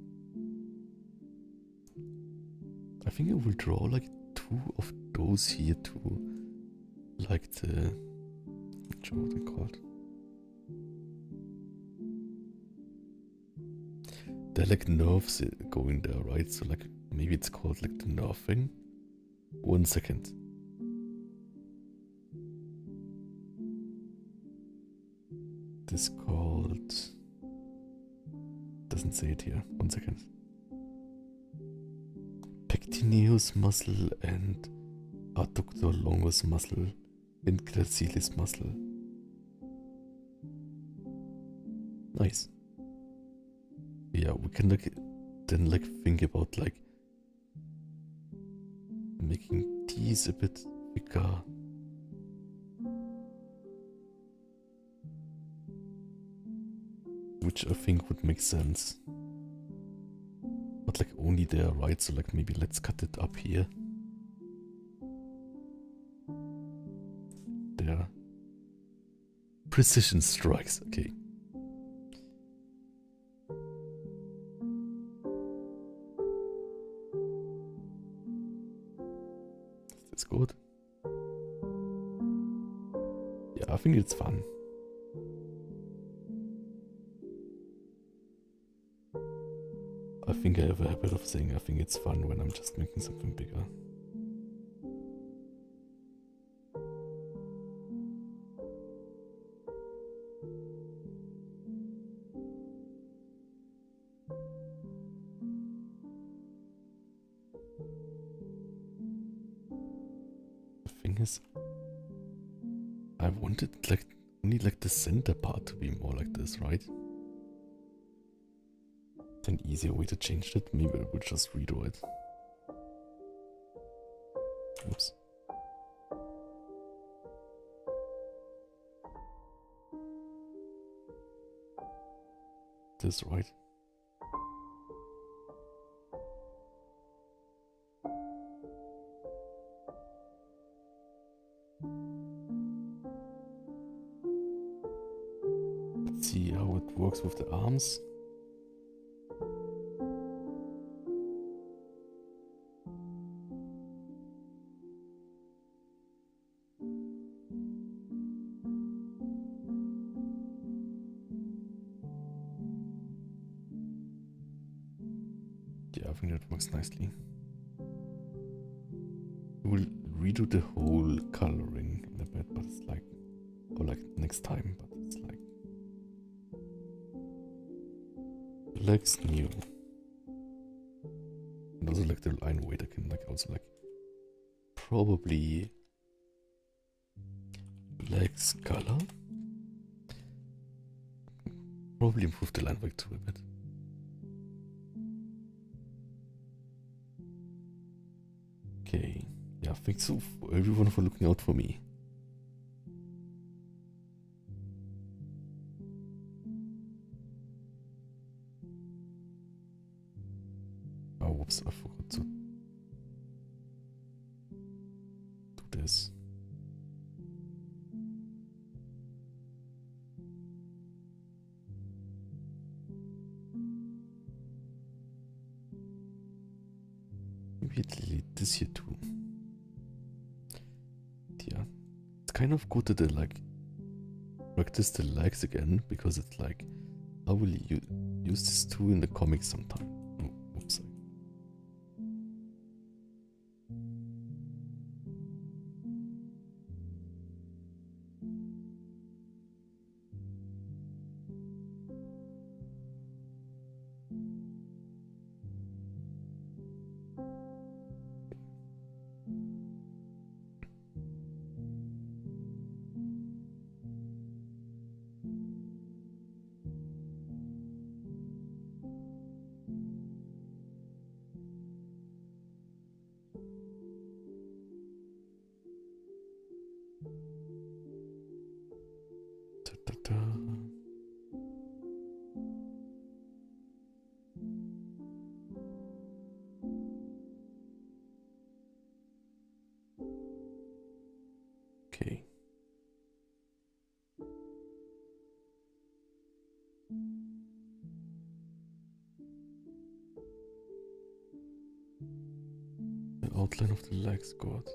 I think I will draw like 2 of those here too. Like the, not sure what they're called. They're like nerves going there, right? So like maybe it's called like the nerve thing. 1 second. This called, doesn't say it here. 1 second. Pectineus muscle and adductor longus muscle and gracilis muscle. Nice. Yeah, we can like then like think about like making these a bit bigger. Which I think would make sense. But like only there, right? So like maybe let's cut it up here. There. Precision strikes, okay. That's good. Yeah, I think it's fun. I think I have a habit of saying I think it's fun when I'm just making something bigger. The thing is, I wanted like only like the center part to be more like this, right? An easier way to change it, maybe I would just redo it. Oops. this, right? Let's see how it works with the arms. Yeah, I think that works nicely. We'll redo the whole coloring in a bit, but it's like, or like next time, but it's like legs new. And also like the line weight, I can like also like probably legs color. Probably improve the line weight too a bit. Okay, yeah, thanks so for everyone for looking out for me. Oh, whoops, I forgot to do this. Maybe delete this here too. Yeah, it's kind of good to like practice the legs again, because it's like I will use this too in the comics sometime. Oh, oops. Da-da-da. Okay. The outline of the legs, God.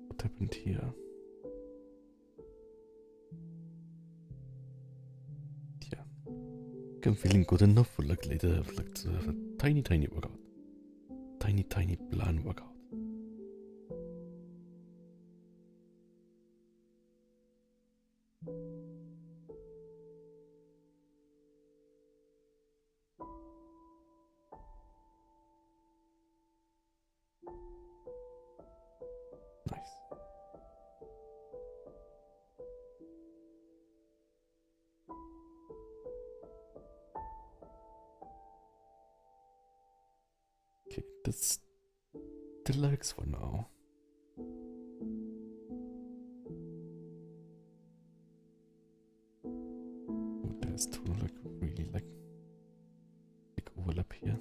What happened here? Yeah. I'm feeling good enough for like later, like to have a tiny workout. Tiny plan workout. Nice. Okay, that's the legs for now. Oh, there's two like really like big overlap here.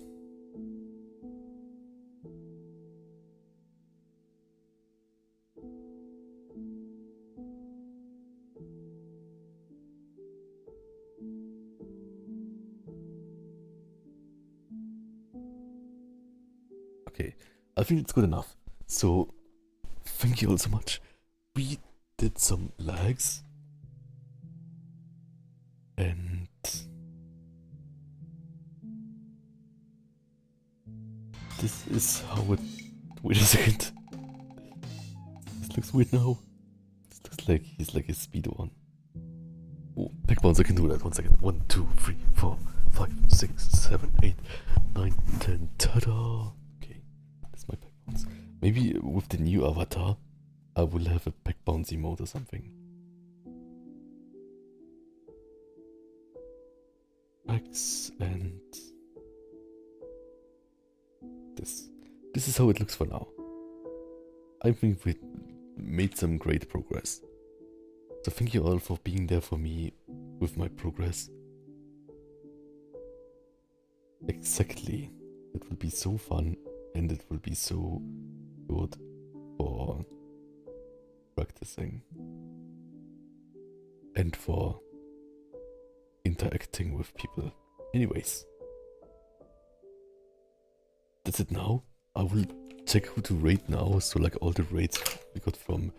Okay, I think it's good enough. So, thank you all so much. We did some legs. And this is how it... Wait a second. This looks weird now. This looks like he's like a speed one. Oh, back bounce, I can do that. 1 second. 1, 2, 3, 4, 5, 6, 7, 8, 9, 10. Ta-da! Okay, that's my back bounce. Maybe with the new avatar, I will have a back bouncy mode or something. X and this. this is how it looks for now. I think we made some great progress. So thank you all for being there for me with my progress. Exactly. It will be so fun and it will be so good for practicing and for interacting with people. Anyways, that's it now. I will check who to rate now. So like all the rates we got from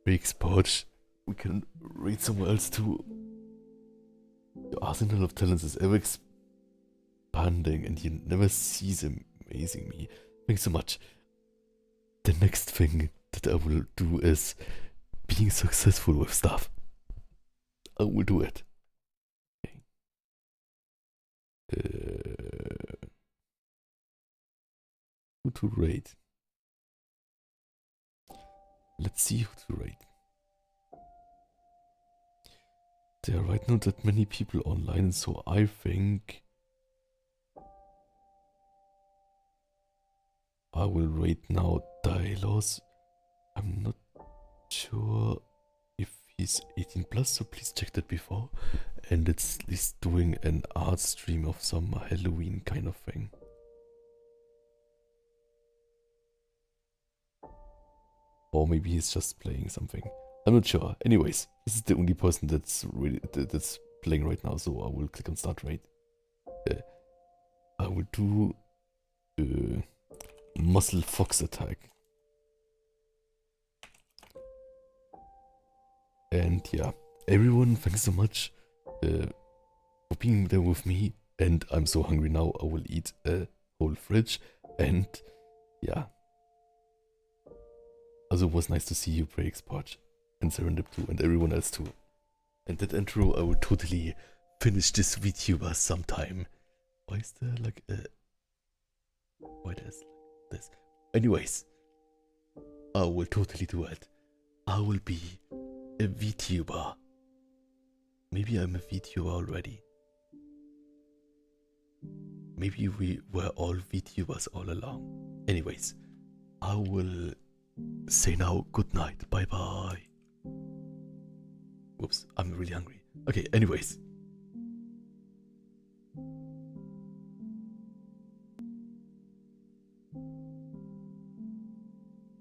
Break's Pouch, we can rate somewhere else too. The arsenal of talents is ever expanding and you never cease amazing me. Thanks so much. The next thing that I will do is being successful with stuff. I will do it. Who to rate? Let's see who to rate. There are right now that many people online, so I think I will rate now Dylos. I'm not sure if he's 18 plus, so please check that before. And it's at least doing an art stream of some Halloween kind of thing. Or maybe he's just playing something. I'm not sure. Anyways, this is the only person that's playing right now, so I will click on start rate. I will do muscle fox attack. And yeah, everyone, thanks so much for being there with me. And I'm so hungry now, I will eat a whole fridge. And yeah. Also, it was nice to see you, Break's Pouch, and Serendip too, and everyone else too. And that intro, I will totally finish this VTuber sometime. Why is there like a... Why there's like this? Anyways, I will totally do it. I will be a VTuber. Maybe I'm a VTuber already. Maybe we were all VTubers all along. Anyways, I will say now good night. Bye bye. Whoops, I'm really hungry. Okay, anyways.